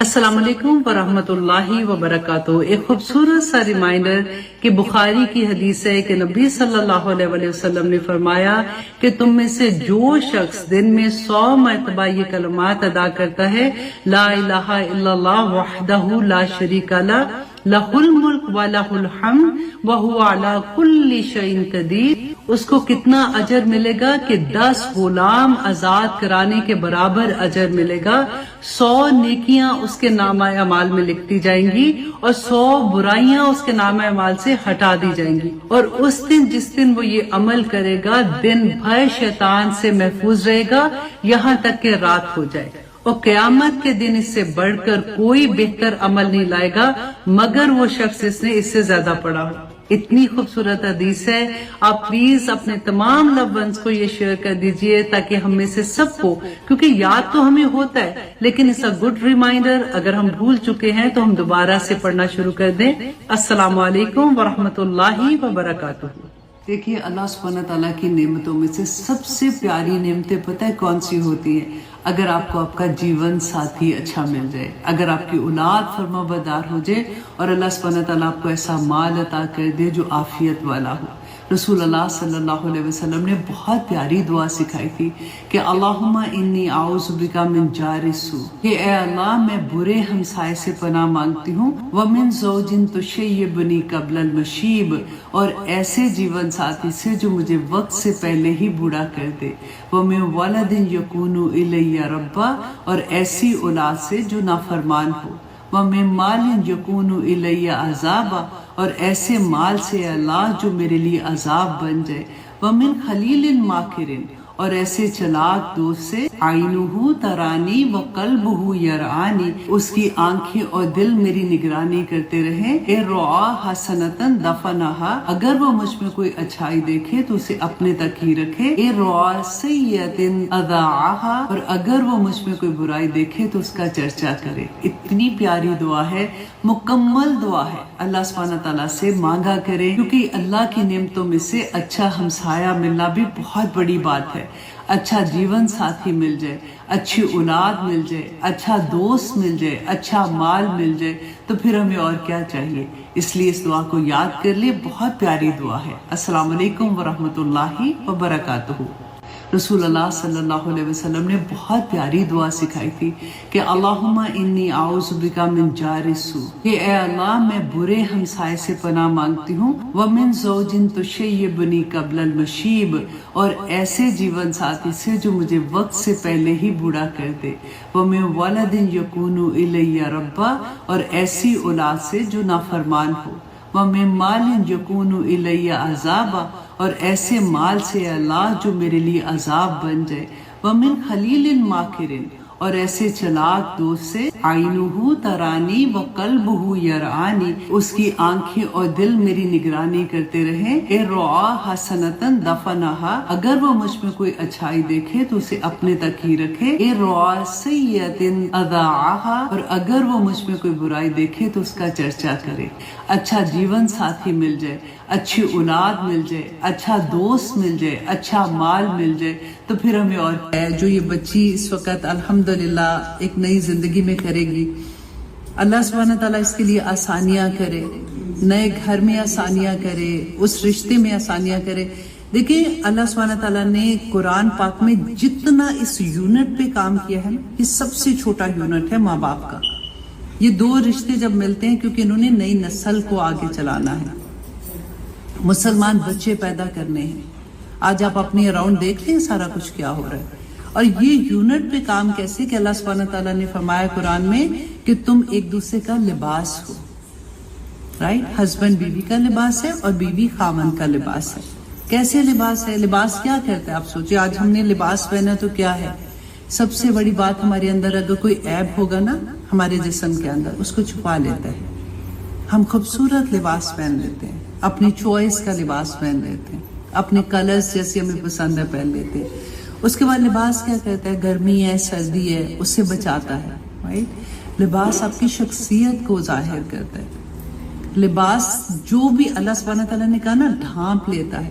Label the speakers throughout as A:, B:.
A: السلام علیکم ورحمۃ اللہ وبرکاتہ۔ ایک خوبصورت سا ریمائنڈر کہ بخاری کی حدیث ہے کہ نبی صلی اللہ علیہ وسلم نے فرمایا کہ تم میں سے جو شخص دن میں 100 مرتبہ یہ کلمات ادا کرتا ہے، لا الہ الا اللہ وحدہ لا شریک لہ لہ الملک ولہ الحمد وہو علی کل شیء قدیر، اس کو کتنا اجر ملے گا کہ 10 غلام آزاد کرانے کے برابر اجر ملے گا، 100 نیکیاں اس کے نامہ اعمال میں لکھتی جائیں گی اور 100 برائیاں اس کے نامہ اعمال سے ہٹا دی جائیں گی، اور اس دن جس دن وہ یہ عمل کرے گا دن بھر شیطان سے محفوظ رہے گا یہاں تک کہ رات ہو جائے، اور قیامت کے دن اس سے بڑھ کر کوئی بہتر عمل نہیں لائے گا مگر وہ شخص اس نے اس سے زیادہ پڑھا ہو۔ اتنی خوبصورت حدیث ہے، آپ پلیز اپنے تمام لو ونس کو یہ شیئر کر دیجئے تاکہ ہم میں سے سب کو، کیونکہ یاد تو ہمیں ہوتا ہے لیکن اس اے گڈ ریمائنڈر، اگر ہم بھول چکے ہیں تو ہم دوبارہ سے پڑھنا شروع کر دیں۔ السلام علیکم ورحمۃ اللہ وبرکاتہ۔ دیکھیے، اللہ سبحانہ تعالیٰ کی نعمتوں میں سے سب سے پیاری نعمتیں پتہ ہے کون سی ہوتی ہیں؟ اگر آپ کو آپ کا جیون ساتھی اچھا مل جائے، اگر آپ کی اولاد فرما بردار ہو جائے اور اللہ سبحانہ تعالیٰ آپ کو ایسا مال عطا کر دے جو عافیت والا ہو۔ رسول اللہ صلی اللہ علیہ وسلم نے بہت پیاری دعا سکھائی تھی کہ اللہم انی اعوذ بک من جار السوء، کہ اے اللہ میں برے ہمسائے سے پناہ مانگتی ہوں، ومن زوج تشیبنی قبل المشیب، اور ایسے جیون ساتھی سے جو مجھے وقت سے پہلے ہی بوڑھا کر دے، ومن ولد یکون الی ربا، اور ایسی اولاد سے جو نافرمان ہو، ومن مال یکون الی عذابا، اور ایسے مال سے اللہ جو میرے لیے عذاب بن جائے، ومن خلیل ماکر، اور ایسے چلاک دوست سے عینہ ترانی وقلبہ یرعانی، اس کی آنکھیں اور دل میری نگرانی کرتے رہیں، اے رعا حسنۃ دفنہا، اگر وہ مجھ میں کوئی اچھائی دیکھے تو اسے اپنے تک ہی رکھے، اے رعا سیئۃ اذاعہا، اور اگر وہ مجھ میں کوئی برائی دیکھے تو اس کا چرچا کرے۔ اتنی پیاری دعا ہے، مکمل دعا ہے، اللہ سبحانہ تعالیٰ سے مانگا کرے، کیونکہ اللہ کی نعمتوں میں سے اچھا ہمسایہ ملنا بھی بہت بڑی بات ہے۔ اچھا جیون ساتھی مل جائے، اچھی اولاد مل جائے، اچھا دوست مل جائے، اچھا مال مل جائے تو پھر ہمیں اور کیا چاہیے؟ اس لیے اس دعا کو یاد کر لیں، بہت پیاری دعا ہے۔ السلام علیکم ورحمۃ اللہ وبرکاتہ۔ رسول اللہ صلی اللہ علیہ وسلم نے بہت پیاری دعا سکھائی تھی کہ اللہم انی اعوذ بک من جار السوء، کہ اے اللہ میں برے ہمسائے سے پناہ مانگتی ہوں، ومن زوج تشیبنی قبل المشیب، اور ایسے جیون ساتھی سے جو مجھے وقت سے پہلے ہی بوڑھا کر دے، ومن ولد یکون الی ربا، اور ایسی اولاد سے جو نافرمان ہو، ومن مال یکون الی عذابا، اور ایسے مال سے اللہ جو میرے لیے عذاب بن جائے، ومن خلیل ماکر، اور ایسے چلاک دوست سے عینہ ترانی وقلبہ یرعانی، اس کی آنکھیں اور دل میری نگرانی کرتے رہیں، اے رعا حسنۃ دفنہا، اگر وہ مجھ میں کوئی اچھائی دیکھے تو اسے اپنے تک ہی رکھے، اے رعا سیئۃ اذاعہا، اور اگر وہ مجھ میں کوئی برائی دیکھے تو اس کا چرچا کرے۔ اچھا جیون ساتھی مل جائے، اچھی اولاد مل جائے، اچھا دوست مل جائے، اچھا مال مل جائے تو پھر ہمیں اور کیا ہے؟ جو یہ بچی اس وقت الحمدللہ ایک نئی زندگی میں کرے گی، اللہ سبحانہ تعالیٰ اس کے لیے آسانیاں کرے، نئے گھر میں آسانیاں کرے، اس رشتے میں آسانیاں کرے۔ دیکھیں، اللہ سبحانہ تعالیٰ نے قرآن پاک میں جتنا اس یونٹ پہ کام کیا ہے، یہ سب سے چھوٹا یونٹ ہے ماں باپ کا۔ یہ دو رشتے جب ملتے ہیں کیونکہ انہوں نے نئی نسل کو آگے چلانا ہے، مسلمان بچے پیدا کرنے ہیں۔ آج آپ اپنے اراؤنڈ دیکھ لیں سارا کچھ کیا ہو رہا ہے، اور یہ یونٹ پہ کام کیسے کہ اللہ سبحانہ تعالیٰ نے فرمایا قرآن میں کہ تم ایک دوسرے کا لباس ہو، رائٹ؟ ہسبینڈ بیوی کا لباس ہے اور بیوی خاوند کا لباس ہے۔ کیسے لباس ہے؟ لباس کیا کرتا ہے؟ آپ سوچیں، آج ہم نے لباس پہنا تو کیا ہے؟ سب سے بڑی بات، ہمارے اندر اگر کوئی عیب ہوگا نا ہمارے جسم کے اندر، اس کو چھپا لیتا ہے۔ ہم خوبصورت لباس پہن لیتے ہیں، اپنی چوائس کا لباس پہن لیتے ہیں، اپنے کلرز جیسے ہمیں پسند ہے پہن لیتے ہیں۔ اس کے بعد لباس کیا کرتا ہے؟ گرمی ہے، سردی ہے، اس سے بچاتا ہے، رائٹ؟ لباس آپ کی شخصیت کو ظاہر کرتا ہے۔ لباس جو بھی اللہ سبحانہ تعالیٰ نے کہا نا ڈھانپ لیتا ہے۔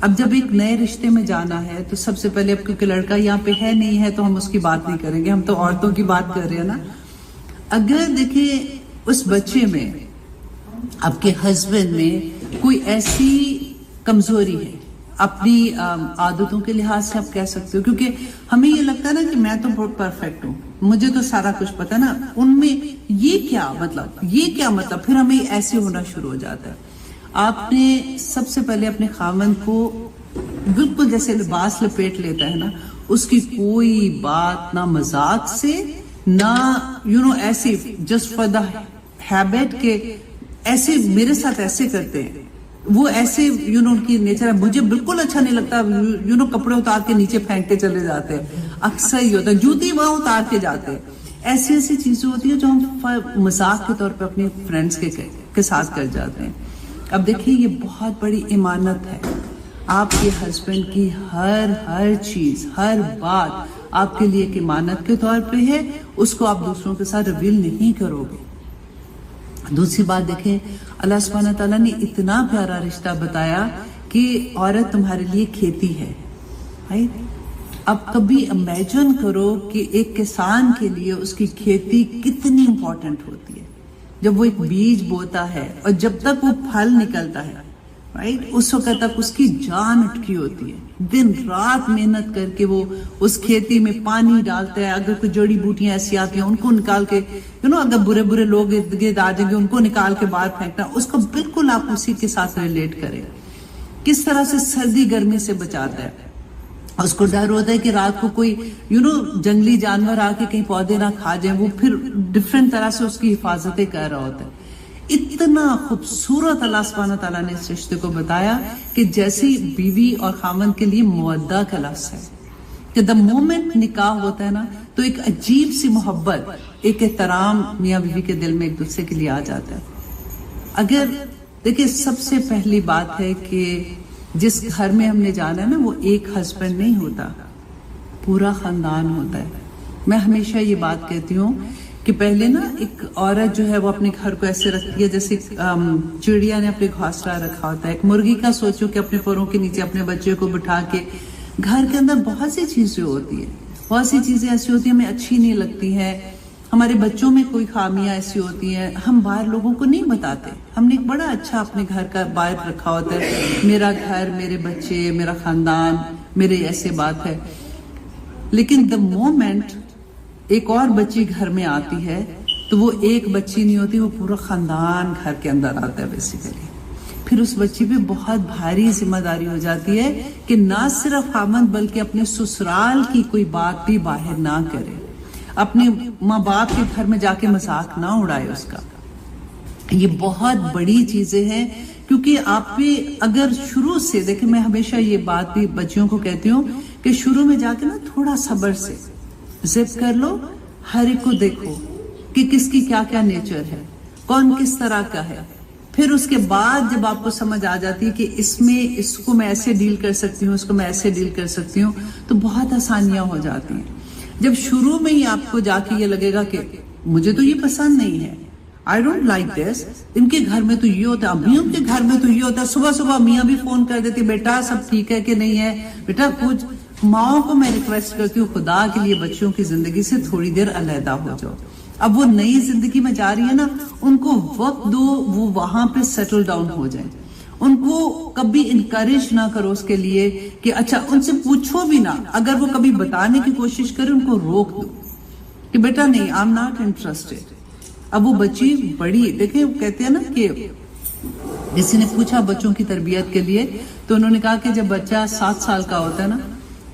A: اب جب ایک نئے رشتے میں جانا ہے تو سب سے پہلے اب کیونکہ لڑکا یہاں پہ ہے نہیں ہے تو ہم اس کی بات نہیں کریں گے، ہم تو عورتوں کی بات کر رہے ہیں نا۔ اگر دیکھیں اس بچے میں آپ کے ہسبینڈ میں کوئی ایسی کمزوری ہے اپنی عادتوں کے لحاظ سے آپ کہہ سکتے ہو، کیونکہ ہمیں یہ لگتا ہے نا کہ میں تو بہت پرفیکٹ ہوں، مجھے تو سارا کچھ پتا نا، ان میں یہ کیا مطلب پھر ہمیں ایسے ہونا شروع ہو جاتا ہے. آپ نے سب سے پہلے اپنے خاوند کو بالکل جیسے لباس لپیٹ لیتا ہے نا، اس کی کوئی بات نہ مذاق سے نہ ایسے جسٹ فار دا ہیبٹ کہ ایسے میرے ساتھ ایسے کرتے ہیں، وہ ایسے ان کی نیچر ہے. مجھے بالکل اچھا نہیں لگتا کپڑے اتار کے نیچے پھینکتے چلے جاتے ہیں، اکثر ہی ہوتا ہے، جوتی وہاں اتار کے جاتے ہیں. ایسی چیزیں ہوتی ہیں جو ہم مذاق کے طور پہ اپنے فرینڈز کے ساتھ کر جاتے ہیں. اب دیکھیے یہ بہت بڑی امانت ہے، آپ کے ہسبینڈ کی ہر چیز، ہر بات آپ کے لیے ایک امانت کے طور پہ ہے، اس کو آپ دوسروں کے ساتھ ریویل نہیں کرو گے. دوسری بات دیکھیں، اللہ سبحانہ تعالیٰ نے اتنا پیارا رشتہ بتایا کہ عورت تمہارے لیے کھیتی ہے. اب کبھی امیجن کرو کہ ایک کسان کے لیے اس کی کھیتی کتنی امپورٹنٹ ہوتی ہے. جب وہ ایک بیج بوتا ہے اور جب تک وہ پھل نکلتا ہے اس وقت تک اس کی جان اٹکی ہوتی ہے، دن رات محنت کر کے وہ اس کھیتی میں پانی ڈالتا ہے. اگر کوئی جڑی بوٹیاں ایسی آتی ہیں ان کو نکال کے اگر برے لوگ ارد گرد آ جائیں گے ان کو نکال کے باہر پھینکنا، اس کو بالکل آپ اسی کے ساتھ ریلیٹ کریں. کس طرح سے سردی گرمی سے بچاتا ہے، اس کو ڈر ہوتا ہے کہ رات کو کوئی جنگلی جانور آ کے کہیں پودے نہ کھا جائیں، وہ پھر ڈفرینٹ طرح سے اس کی حفاظتیں کر رہا ہوتا ہے. اتنا خوبصورت اللہ سبحانہ تعالیٰ نے اس رشتے کو بتایا کہ جیسی بیوی اور خاوند کے لیے مودہ کا لفظ ہے کہ دا مومنٹ نکاح ہوتا ہے نا تو ایک عجیب سی محبت، ایک احترام میاں بیوی کے دل میں ایک دوسرے کے لیے آ جاتا ہے. اگر دیکھیں سب سے پہلی بات ہے کہ جس گھر میں ہم نے جانا ہے نا وہ ایک ہسبینڈ نہیں ہوتا، پورا خاندان ہوتا ہے. میں ہمیشہ یہ بات کہتی ہوں کہ پہلے نا ایک عورت جو ہے وہ اپنے گھر کو ایسے رکھتی ہے جیسے چڑیا نے اپنے گھونسلہ رکھا ہوتا ہے. ایک مرغی کا سوچو کہ اپنے پروں کے نیچے اپنے بچے کو بٹھا کے، گھر کے اندر بہت سی چیزیں ہوتی ہیں، بہت سی چیزیں ایسی ہوتی ہیں ہمیں اچھی نہیں لگتی ہیں، ہمارے بچوں میں کوئی خامیاں ایسی ہوتی ہیں ہم باہر لوگوں کو نہیں بتاتے. ہم نے ایک بڑا اچھا اپنے گھر کا باہر رکھا ہوتا ہے، میرا گھر، میرے بچے، میرا خاندان، میرے ایسے بات ہے. لیکن دا مومنٹ ایک اور بچی گھر میں آتی ہے تو وہ ایک بچی نہیں ہوتی، وہ پورا خاندان گھر کے اندر آتا ہے بیسیکلی. پھر اس بچی پہ بہت بھاری ذمہ داری ہو جاتی ہے کہ نہ صرف خاوند بلکہ اپنے سسرال کی کوئی بات بھی باہر نہ کرے، اپنے ماں باپ کے گھر میں جا کے مذاق نہ اڑائے اس کا. یہ بہت بڑی چیزیں ہیں کیونکہ آپ پہ اگر شروع سے دیکھیں، میں ہمیشہ یہ بات بھی بچیوں کو کہتی ہوں کہ شروع میں جا کے نا تھوڑا صبر سے ضد کر لو، ہر ایک کو دیکھو کہ کس کی کیا کیا نیچر ہے، کون کس طرح کا ہے. پھر اس کے بعد جب آپ کو سمجھ آ جاتی ہے کہ اس کو میں ایسے ڈیل کر سکتی ہوں، اس کو میں ایسے ڈیل کر سکتی ہوں، تو بہت آسانیاں ہو جاتی ہیں. جب شروع میں ہی آپ کو جا کے یہ لگے گا کہ مجھے تو یہ پسند نہیں ہے، I don't like this، ان کے گھر میں تو یہ ہوتا ہے، امیوں کے گھر میں تو یہ ہوتا ہے، صبح صبح میاں بھی فون کر دیتی بیٹا سب ٹھیک ہے کہ نہیں ہے. بیٹا کچھ ماؤں کو میں ریکویسٹ کرتی ہوں خدا کے لیے بچوں کی زندگی سے تھوڑی دیر علیحدہ ہو جاؤ. اب وہ نئی زندگی میں جا رہی ہے نا، ان کو وقت دو، وہ وہاں پہ سیٹل ڈاؤن ہو جائیں. ان کو کبھی انکریج نہ کرو اس کے لیے کہ اچھا ان سے پوچھو بھی نہ، اگر وہ کبھی بتانے کی کوشش کرے ان کو روک دو کہ بیٹا نہیں، I'm not interested. اب وہ بچی بڑی، دیکھیں کہتے ہیں نا کہ کسی نے پوچھا بچوں کی تربیت کے لیے تو انہوں نے کہا کہ جب بچہ 7 سال کا ہوتا ہے نا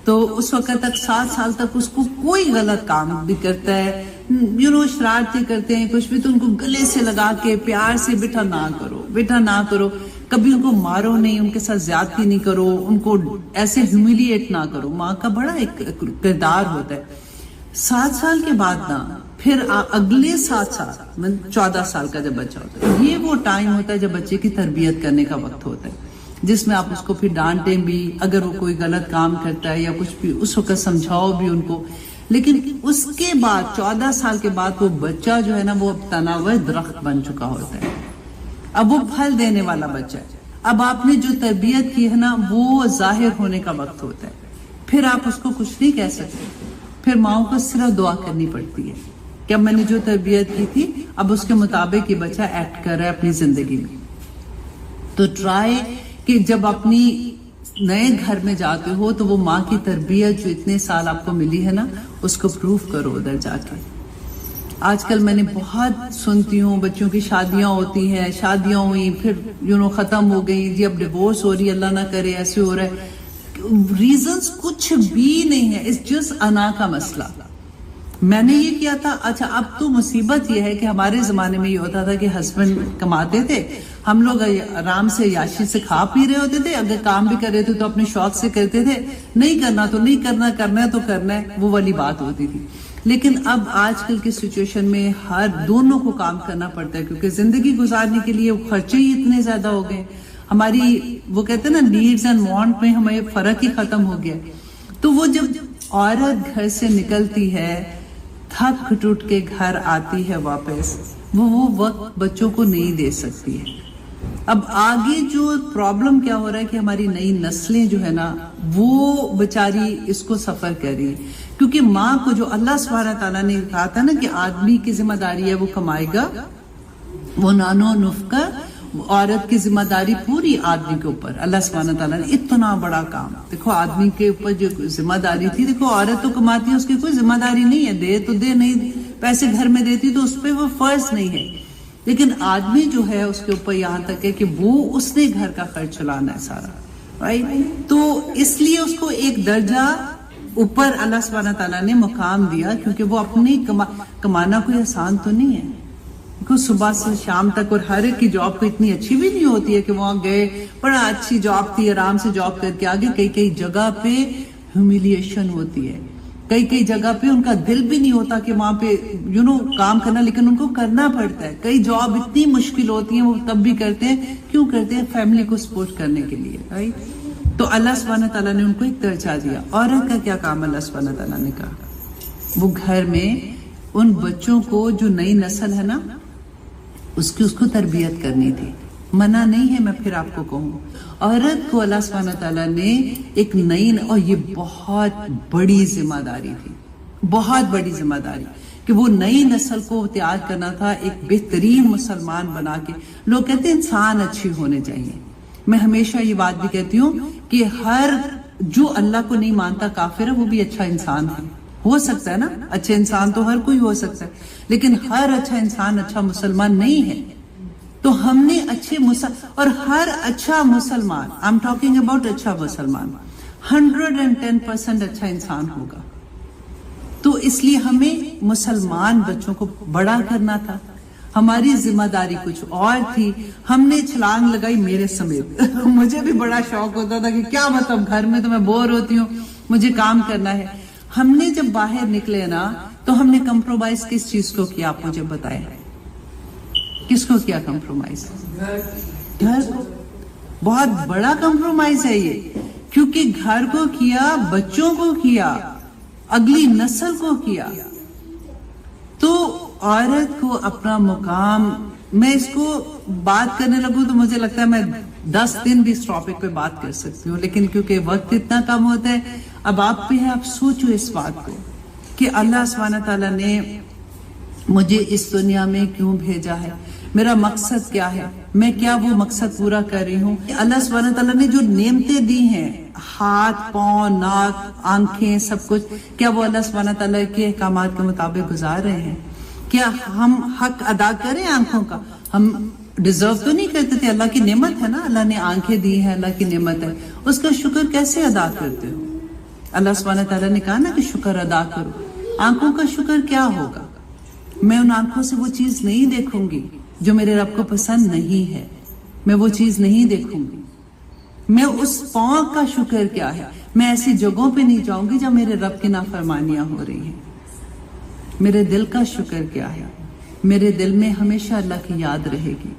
A: تو اس وقت تک 7 سال تک اس کو کوئی غلط کام بھی کرتا ہے، شرارتیں کرتے ہیں کچھ بھی، تو ان کو گلے سے لگا کے پیار سے بیٹا نہ کرو، بیٹا نہ کرو، کبھی ان کو مارو نہیں، ان کے ساتھ زیادتی نہیں کرو، ان کو ایسے ہیوملیٹ نہ کرو. ماں کا بڑا ایک کردار ہوتا ہے. 7 سال کے بعد نا پھر اگلے 7 سال 14 سال کا جب بچہ ہوتا ہے، یہ وہ ٹائم ہوتا ہے جب بچے کی تربیت کرنے کا وقت ہوتا ہے، جس میں آپ اس کو پھر ڈانٹیں بھی، اگر وہ کوئی غلط کام کرتا ہے یا کچھ بھی اس وقت سمجھاؤ بھی ان کو. لیکن اس کے بعد 14 سال کے بعد وہ بچہ جو ہے نا وہ تنا ہوا درخت بن چکا ہوتا ہے، اب وہ پھل دینے والا بچہ ہے. اب آپ نے جو تربیت کی ہے نا وہ ظاہر ہونے کا وقت ہوتا ہے. پھر آپ اس کو کچھ نہیں کہہ سکتے، پھر ماؤں کو صرف دعا کرنی پڑتی ہے کہ اب میں نے جو تربیت کی تھی اب اس کے مطابق یہ بچہ ایکٹ کر رہا ہے اپنی زندگی میں. تو ٹرائی کہ جب اپنی نئے گھر میں جاتے ہو تو وہ ماں کی تربیت جو اتنے سال آپ کو ملی ہے نا اس کو پروف کرو ادھر جا کے. آج کل میں نے بہت سنتی ہوں بچوں کی شادیاں ہوتی ہیں, شادیاں ہوئی پھر ختم ہو گئی, جی اب ڈیورس ہو رہی ہے, اللہ نہ کرے ایسے ہو رہا ہے. ریزنز کچھ بھی نہیں ہے, اٹس جسٹ انا کا مسئلہ. میں نے یہ کیا تھا, اچھا اب تو مصیبت یہ ہے کہ ہمارے زمانے میں یہ ہوتا تھا کہ ہسبینڈ کماتے تھے, ہم لوگ آرام سے یاشی سے کھا پی رہے ہوتے تھے, اگر کام بھی کر رہے تھے تو اپنے شوق سے کرتے تھے, نہیں کرنا تو نہیں کرنا, کرنا ہے تو کرنا ہے, وہ والی بات ہوتی تھی. لیکن اب آج کل کی سچویشن میں ہر دونوں کو کام کرنا پڑتا ہے کیونکہ زندگی گزارنے کے لیے خرچے ہی اتنے زیادہ ہو گئے. ہماری وہ کہتے ہیں نا نیڈز اینڈ وانٹ میں ہمیں فرق ہی ختم ہو گیا. تو وہ جب عورت گھر سے نکلتی ہے تھک ٹوٹ کے گھر آتی ہے واپس, وہ وقت بچوں کو نہیں دے سکتی ہے. اب آگے جو پرابلم کیا ہو رہا ہے کہ ہماری نئی نسلیں جو ہے نا وہ بیچاری اس کو سفر کر رہی ہے کیونکہ ماں کو جو اللہ سبحانہ تعالیٰ نے کہا تھا نا کہ آدمی کی ذمہ داری ہے وہ کمائے گا, وہ نانو نفقہ, عورت کی ذمہ داری پوری آدمی کے اوپر. اللہ سبحانہ تعالیٰ نے اتنا بڑا کام, دیکھو آدمی کے اوپر جو ذمہ داری تھی, دیکھو عورت تو کماتی ہے اس کی کوئی ذمہ داری نہیں ہے, دے تو دے, نہیں پیسے گھر میں دیتی تو اس پہ وہ فرض نہیں ہے. لیکن آدمی جو ہے اس کے اوپر یہاں تک ہے کہ وہ اس نے گھر کا خرچ چلانا ہے سارا, رائٹ. تو اس لیے اس کو ایک درجہ اوپر اللہ سبحانہ تعالیٰ نے مقام دیا کیونکہ وہ اپنی کمانا کوئی آسان تو نہیں ہے. صبح سے شام تک, اور ہر ایک کی جاب کو اتنی اچھی بھی نہیں ہوتی ہے کہ وہاں گئے بڑا اچھی جاب تھی آرام سے جاب کر کے آگے. کئی جگہ پہ ہیومیلیشن ہوتی ہے, کئی جگہ پہ ان کا دل بھی نہیں ہوتا کہ وہاں پہ کام کرنا, لیکن ان کو کرنا پڑتا ہے. کئی جاب اتنی مشکل ہوتی ہیں وہ تب بھی کرتے ہیں, کیوں کرتے ہیں؟ فیملی کو سپورٹ کرنے کے لیے, رائٹ. تو اللہ سبحانہ تعالیٰ نے ان کو ایک درجہ دیا. عورت کا کیا کام اللہ سبحانہ تعالیٰ نے کہا, وہ گھر میں ان بچوں کو جو نئی نسل ہے نا اس کو تربیت کرنی تھی. منع نہیں ہے, میں پھر آپ کو کہوں, عورت کو اللہ سبحانہ تعالیٰ نے ایک نئی, اور یہ بہت بڑی ذمہ داری تھی, بہت بڑی ذمہ داری کہ وہ نئی نسل کو تیار کرنا تھا ایک بہترین مسلمان بنا کے. لوگ کہتے ہیں انسان اچھی ہونے چاہیے. میں ہمیشہ یہ بات بھی کہتی ہوں کہ ہر جو اللہ کو نہیں مانتا کافر ہے وہ بھی اچھا انسان ہے. ہو سکتا ہے نا, اچھے انسان تو ہر کوئی ہو سکتا ہے, لیکن ہر اچھا انسان اچھا مسلمان نہیں ہے. تو ہم نے اچھے اور ہر اچھا مسلمان, I'm talking about اچھا مسلمان 110% اچھا انسان ہوگا. تو اس لیے ہمیں مسلمان بچوں کو بڑا کرنا تھا. ہماری ذمہ داری کچھ اور تھی, ہم نے چھلانگ لگائی میرے سمیت. مجھے بھی بڑا شوق ہوتا تھا کہ کیا مطلب گھر میں تو میں بور ہوتی ہوں, مجھے کام کرنا ہے. ہم نے جب باہر نکلے نا تو ہم نے کمپرومائز کس چیز کو کیا, آپ مجھے بتائیں کس کو کیا کمپرومائز؟ گھر کو. بہت بڑا کمپرومائز ہے یہ, کیونکہ گھر کو کیا, بچوں کو کیا, اگلی نسل کو کیا. تو عورت کو اپنا مقام, میں اس کو بات کرنے لگوں تو مجھے لگتا ہے میں 10 دن بھی اس ٹاپک پہ بات کر سکتی ہوں, لیکن کیونکہ وقت اتنا کم ہوتا ہے. اب آپ پہ ہے, آپ سوچو اس بات کو کہ اللہ سبحانہ تعالیٰ نے مجھے اس دنیا میں کیوں بھیجا ہے, میرا مقصد کیا ہے, میں کیا وہ مقصد پورا کر رہی ہوں. اللہ سبحانہ تعالیٰ نے جو نعمتیں دی ہیں, ہاتھ, پاؤں, ناک, آنکھیں, سب کچھ, کیا وہ اللہ سبحانہ تعالیٰ کے احکامات کے مطابق گزار رہے ہیں؟ کیا ہم حق ادا کریں آنکھوں کا؟ ہم ڈیزرو تو نہیں کرتے تھے, اللہ کی نعمت ہے نا, اللہ نے آنکھیں دی ہیں, اللہ کی نعمت ہے, اس کا شکر کیسے ادا کرتے ہو؟ اللہ سبحانہ تعالیٰ نے کہا نا کہ شکر ادا کرو. آنکھوں کا شکر کیا ہوگا؟ میں ان آنکھوں سے وہ چیز نہیں دیکھوں گی جو میرے رب کو پسند نہیں ہے, میں وہ چیز نہیں دیکھوں گی. میں اس پاؤں کا شکر کیا ہے, میں ایسی جگہوں پہ نہیں جاؤں گی جب میرے رب کی نافرمانیاں ہو رہی ہیں. میرے دل کا شکر کیا ہے, میرے دل میں ہمیشہ اللہ کی یاد رہے گی.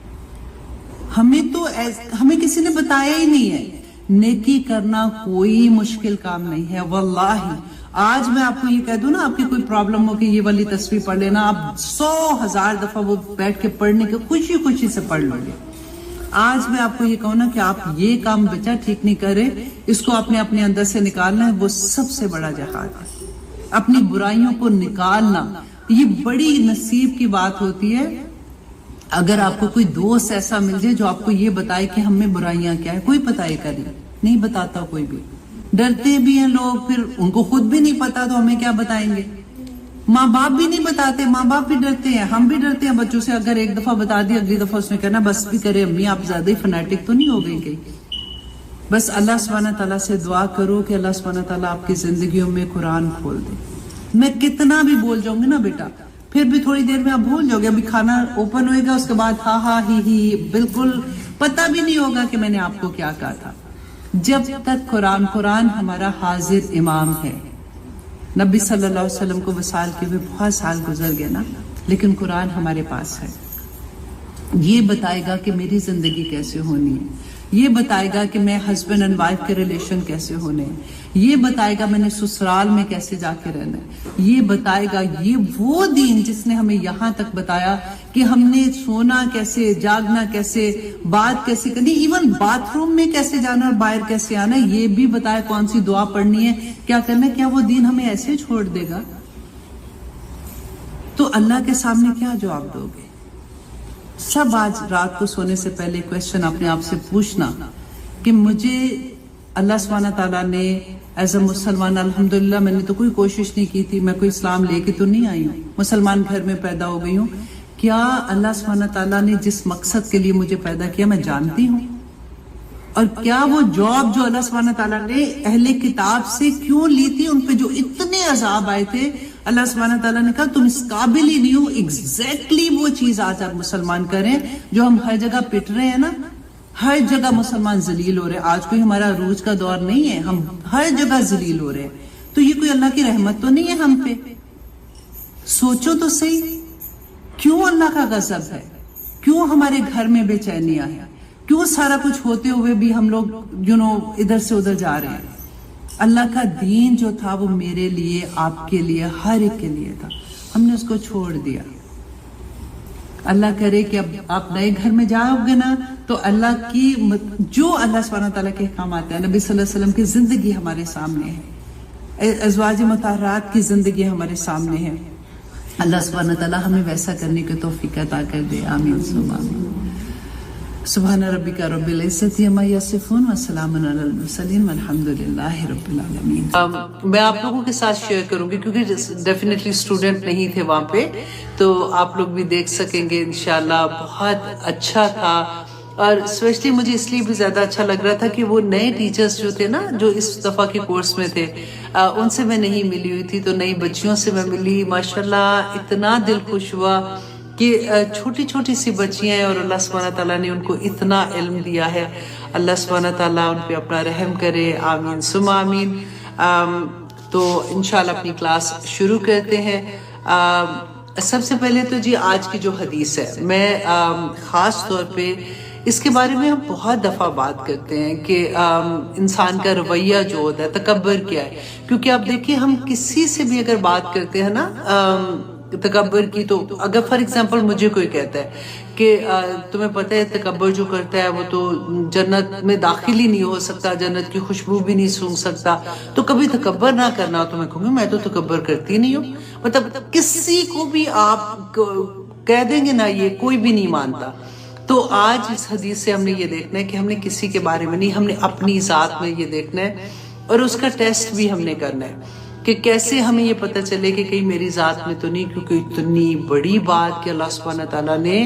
A: ہمیں کسی نے بتایا ہی نہیں ہے, نیکی کرنا کوئی مشکل کام نہیں ہے. واللہ آج میں آپ کو یہ کہہ دوں نا, آپ کی کوئی پرابلم ہو کہ یہ والی تصویر پڑھ لینا, آپ 100,000 دفعہ وہ بیٹھ کے پڑھنے کے خوشی سے پڑھ لو گے. آج میں آپ کو یہ کہوں نا کہ آپ یہ کام بچہ ٹھیک نہیں کرے, اس کو آپ نے اپنے اندر سے نکالنا ہے, وہ سب سے بڑا جہاد ہے. اپنی برائیوں کو نکالنا, یہ بڑی نصیب کی بات ہوتی ہے اگر آپ کو کوئی دوست ایسا مل جائے جو آپ کو یہ بتائے کہ ہم میں برائیاں کیا ہے. کوئی بتائے گا نہیں بتاتا کوئی بھی. ڈرتے بھی ہیں لوگ, پھر ان کو خود بھی نہیں پتا تو ہمیں کیا بتائیں گے. ماں باپ بھی نہیں بتاتے, ماں باپ بھی ڈرتے ہیں, ہم بھی ڈرتے ہیں بچوں سے. اگر ایک دفعہ بتا دی اگلی دفعہ اس نے کہنا بس بھی کرے امی آپ زیادہ ہی فنیٹک تو نہیں ہو گئی کہیں. بس اللہ سبحانہ تعالیٰ سے دعا کرو کہ اللہ سبحانہ تعالیٰ آپ کی زندگیوں میں قرآن کھول دے. میں کتنا بھی بول جاؤں گی نا بیٹا, پھر بھی تھوڑی دیر میں آپ بھول جاؤ گے. ابھی کھانا اوپن ہوئے گا, اس کے بعد ہاں ہاں ہی بالکل پتہ بھی نہیں ہوگا کہ میں نے آپ کو کیا کہا تھا. جب تک قرآن ہمارا حاضر امام ہے. نبی صلی اللہ علیہ وسلم کو وصال کے ہوئے بہت سال گزر گئے نا, لیکن قرآن ہمارے پاس ہے. یہ بتائے گا کہ میری زندگی کیسے ہونی ہے, یہ بتائے گا کہ میں ہسبینڈ اینڈ وائف کے ریلیشن کیسے ہونے ہیں, یہ بتائے گا میں نے سسرال میں کیسے جا کے رہنا ہے, یہ بتائے گا. یہ وہ دین جس نے ہمیں یہاں تک بتایا کہ ہم نے سونا کیسے, جاگنا کیسے, بات کیسے کرنی, ایون باتھ روم میں کیسے جانا اور باہر کیسے آنا, یہ بھی بتایا. کون سی دعا پڑھنی ہے, کیا کرنا ہے. کیا وہ دین ہمیں ایسے چھوڑ دے گا؟ تو اللہ کے سامنے کیا جواب دو گے؟ سب آج رات کو سونے سے پہلے کویسچن اپنے آپ سے پوچھنا کہ مجھے اللہ سبحانہ تعالیٰ نے ایز اے مسلمان, الحمدللہ میں نے تو کوئی کوشش نہیں کی تھی, میں کوئی اسلام لے کے تو نہیں آئی ہوں, مسلمان گھر میں پیدا ہو گئی ہوں. کیا اللہ سبحانہ تعالیٰ نے جس مقصد کے لیے مجھے پیدا کیا میں جانتی ہوں؟ اور کیا وہ جاب جو اللہ سبحانہ تعالیٰ نے اہل کتاب سے کیوں لی تھی, ان پہ جو اتنے عذاب آئے تھے, اللہ سبحانہ تعالیٰ نے کہا تم اس قابل ہی نہیں ہو. ایگزیکٹلی وہ چیز آج آپ مسلمان کریں جو ہم ہر جگہ پٹ رہے ہیں نا. ہر جگہ مسلمان ذلیل ہو رہے ہیں. آج کوئی ہمارا عروج کا دور نہیں ہے, ہم ہر جگہ ذلیل ہو رہے ہیں. تو یہ کوئی اللہ کی رحمت تو نہیں ہے ہم پہ؟ سوچو تو صحیح, کیوں اللہ کا غضب ہے, کیوں ہمارے گھر میں بے چینیاں ہیں, کیوں سارا کچھ ہوتے ہوئے بھی ہم لوگ ادھر سے ادھر جا رہے ہیں. اللہ کا دین جو تھا وہ میرے لیے, آپ کے لیے, ہر ایک کے لیے تھا, ہم نے اس کو چھوڑ دیا. اللہ کرے کہ اب آپ نئے گھر میں جاؤ گے نا تو اللہ کی جو اللہ سبحانہ تعالیٰ کے احکامات ہیں, نبی صلی اللہ علیہ وسلم کی زندگی ہمارے سامنے ہے, ازواج مطہرات کی زندگی ہمارے سامنے ہے. اللہ سبحانہ تعالیٰ ہمیں ویسا کرنے کی توفیق عطا کر دے. آمین ثم آمین. سبحان ربک رب العزت عما یصفون وسلام علی المرسلین والحمد للہ رب العالمین. میں آپ لوگوں کے ساتھ شیئر کروں گی کیونکہ ڈیفینیٹلی اسٹوڈنٹ نہیں تھے وہاں پہ, تو آپ لوگ بھی دیکھ سکیں گے انشاءاللہ. بہت اچھا تھا, اور اسپیشلی مجھے اس لیے بھی زیادہ اچھا لگ رہا تھا کہ وہ نئے ٹیچرز جو تھے نا, جو اس دفعہ کے کورس میں تھے, ان سے میں نہیں ملی ہوئی تھی, تو نئی بچیوں سے میں ملی. ماشاءاللہ اتنا دل خوش ہوا کہ چھوٹی چھوٹی سی بچیاں ہیں اور اللہ سبحانہ تعالیٰ نے ان کو اتنا علم دیا ہے. اللہ سبحانہ تعالیٰ ان پہ اپنا رحم کرے. آمین ثم آمین. تو انشاءاللہ اپنی کلاس شروع کرتے ہیں. سب سے پہلے تو جی آج کی جو حدیث ہے, میں خاص طور پہ اس کے بارے میں ہم بہت دفعہ بات کرتے ہیں کہ انسان کا رویہ جو ہوتا ہے, تکبر کیا ہے. کیونکہ آپ دیکھیں ہم کسی سے بھی اگر بات کرتے ہیں نا تکبر کی, تو اگر فار ایگزامپل مجھے کوئی کہتا ہے کہ تمہیں پتہ ہے تکبر جو کرتا ہے وہ تو جنت میں داخل ہی نہیں ہو سکتا, جنت کی خوشبو بھی نہیں سونگھ سکتا, تو کبھی تکبر نہ کرنا. تو میں کہوں گی میں تو تکبر کرتی نہیں ہوں. مطلب کسی کو بھی آپ کہہ دیں گے نا, یہ کوئی بھی نہیں مانتا. تو آج اس حدیث سے ہم نے یہ دیکھنا ہے کہ ہم نے کسی کے بارے میں نہیں, ہم نے اپنی ذات میں یہ دیکھنا ہے, اور اس کا ٹیسٹ بھی ہم نے کرنا ہے کہ کیسے ہمیں یہ پتہ چلے کہ کہیں میری ذات میں تو نہیں. کیونکہ اتنی بڑی بات کہ اللہ سبحانہ تعالیٰ نے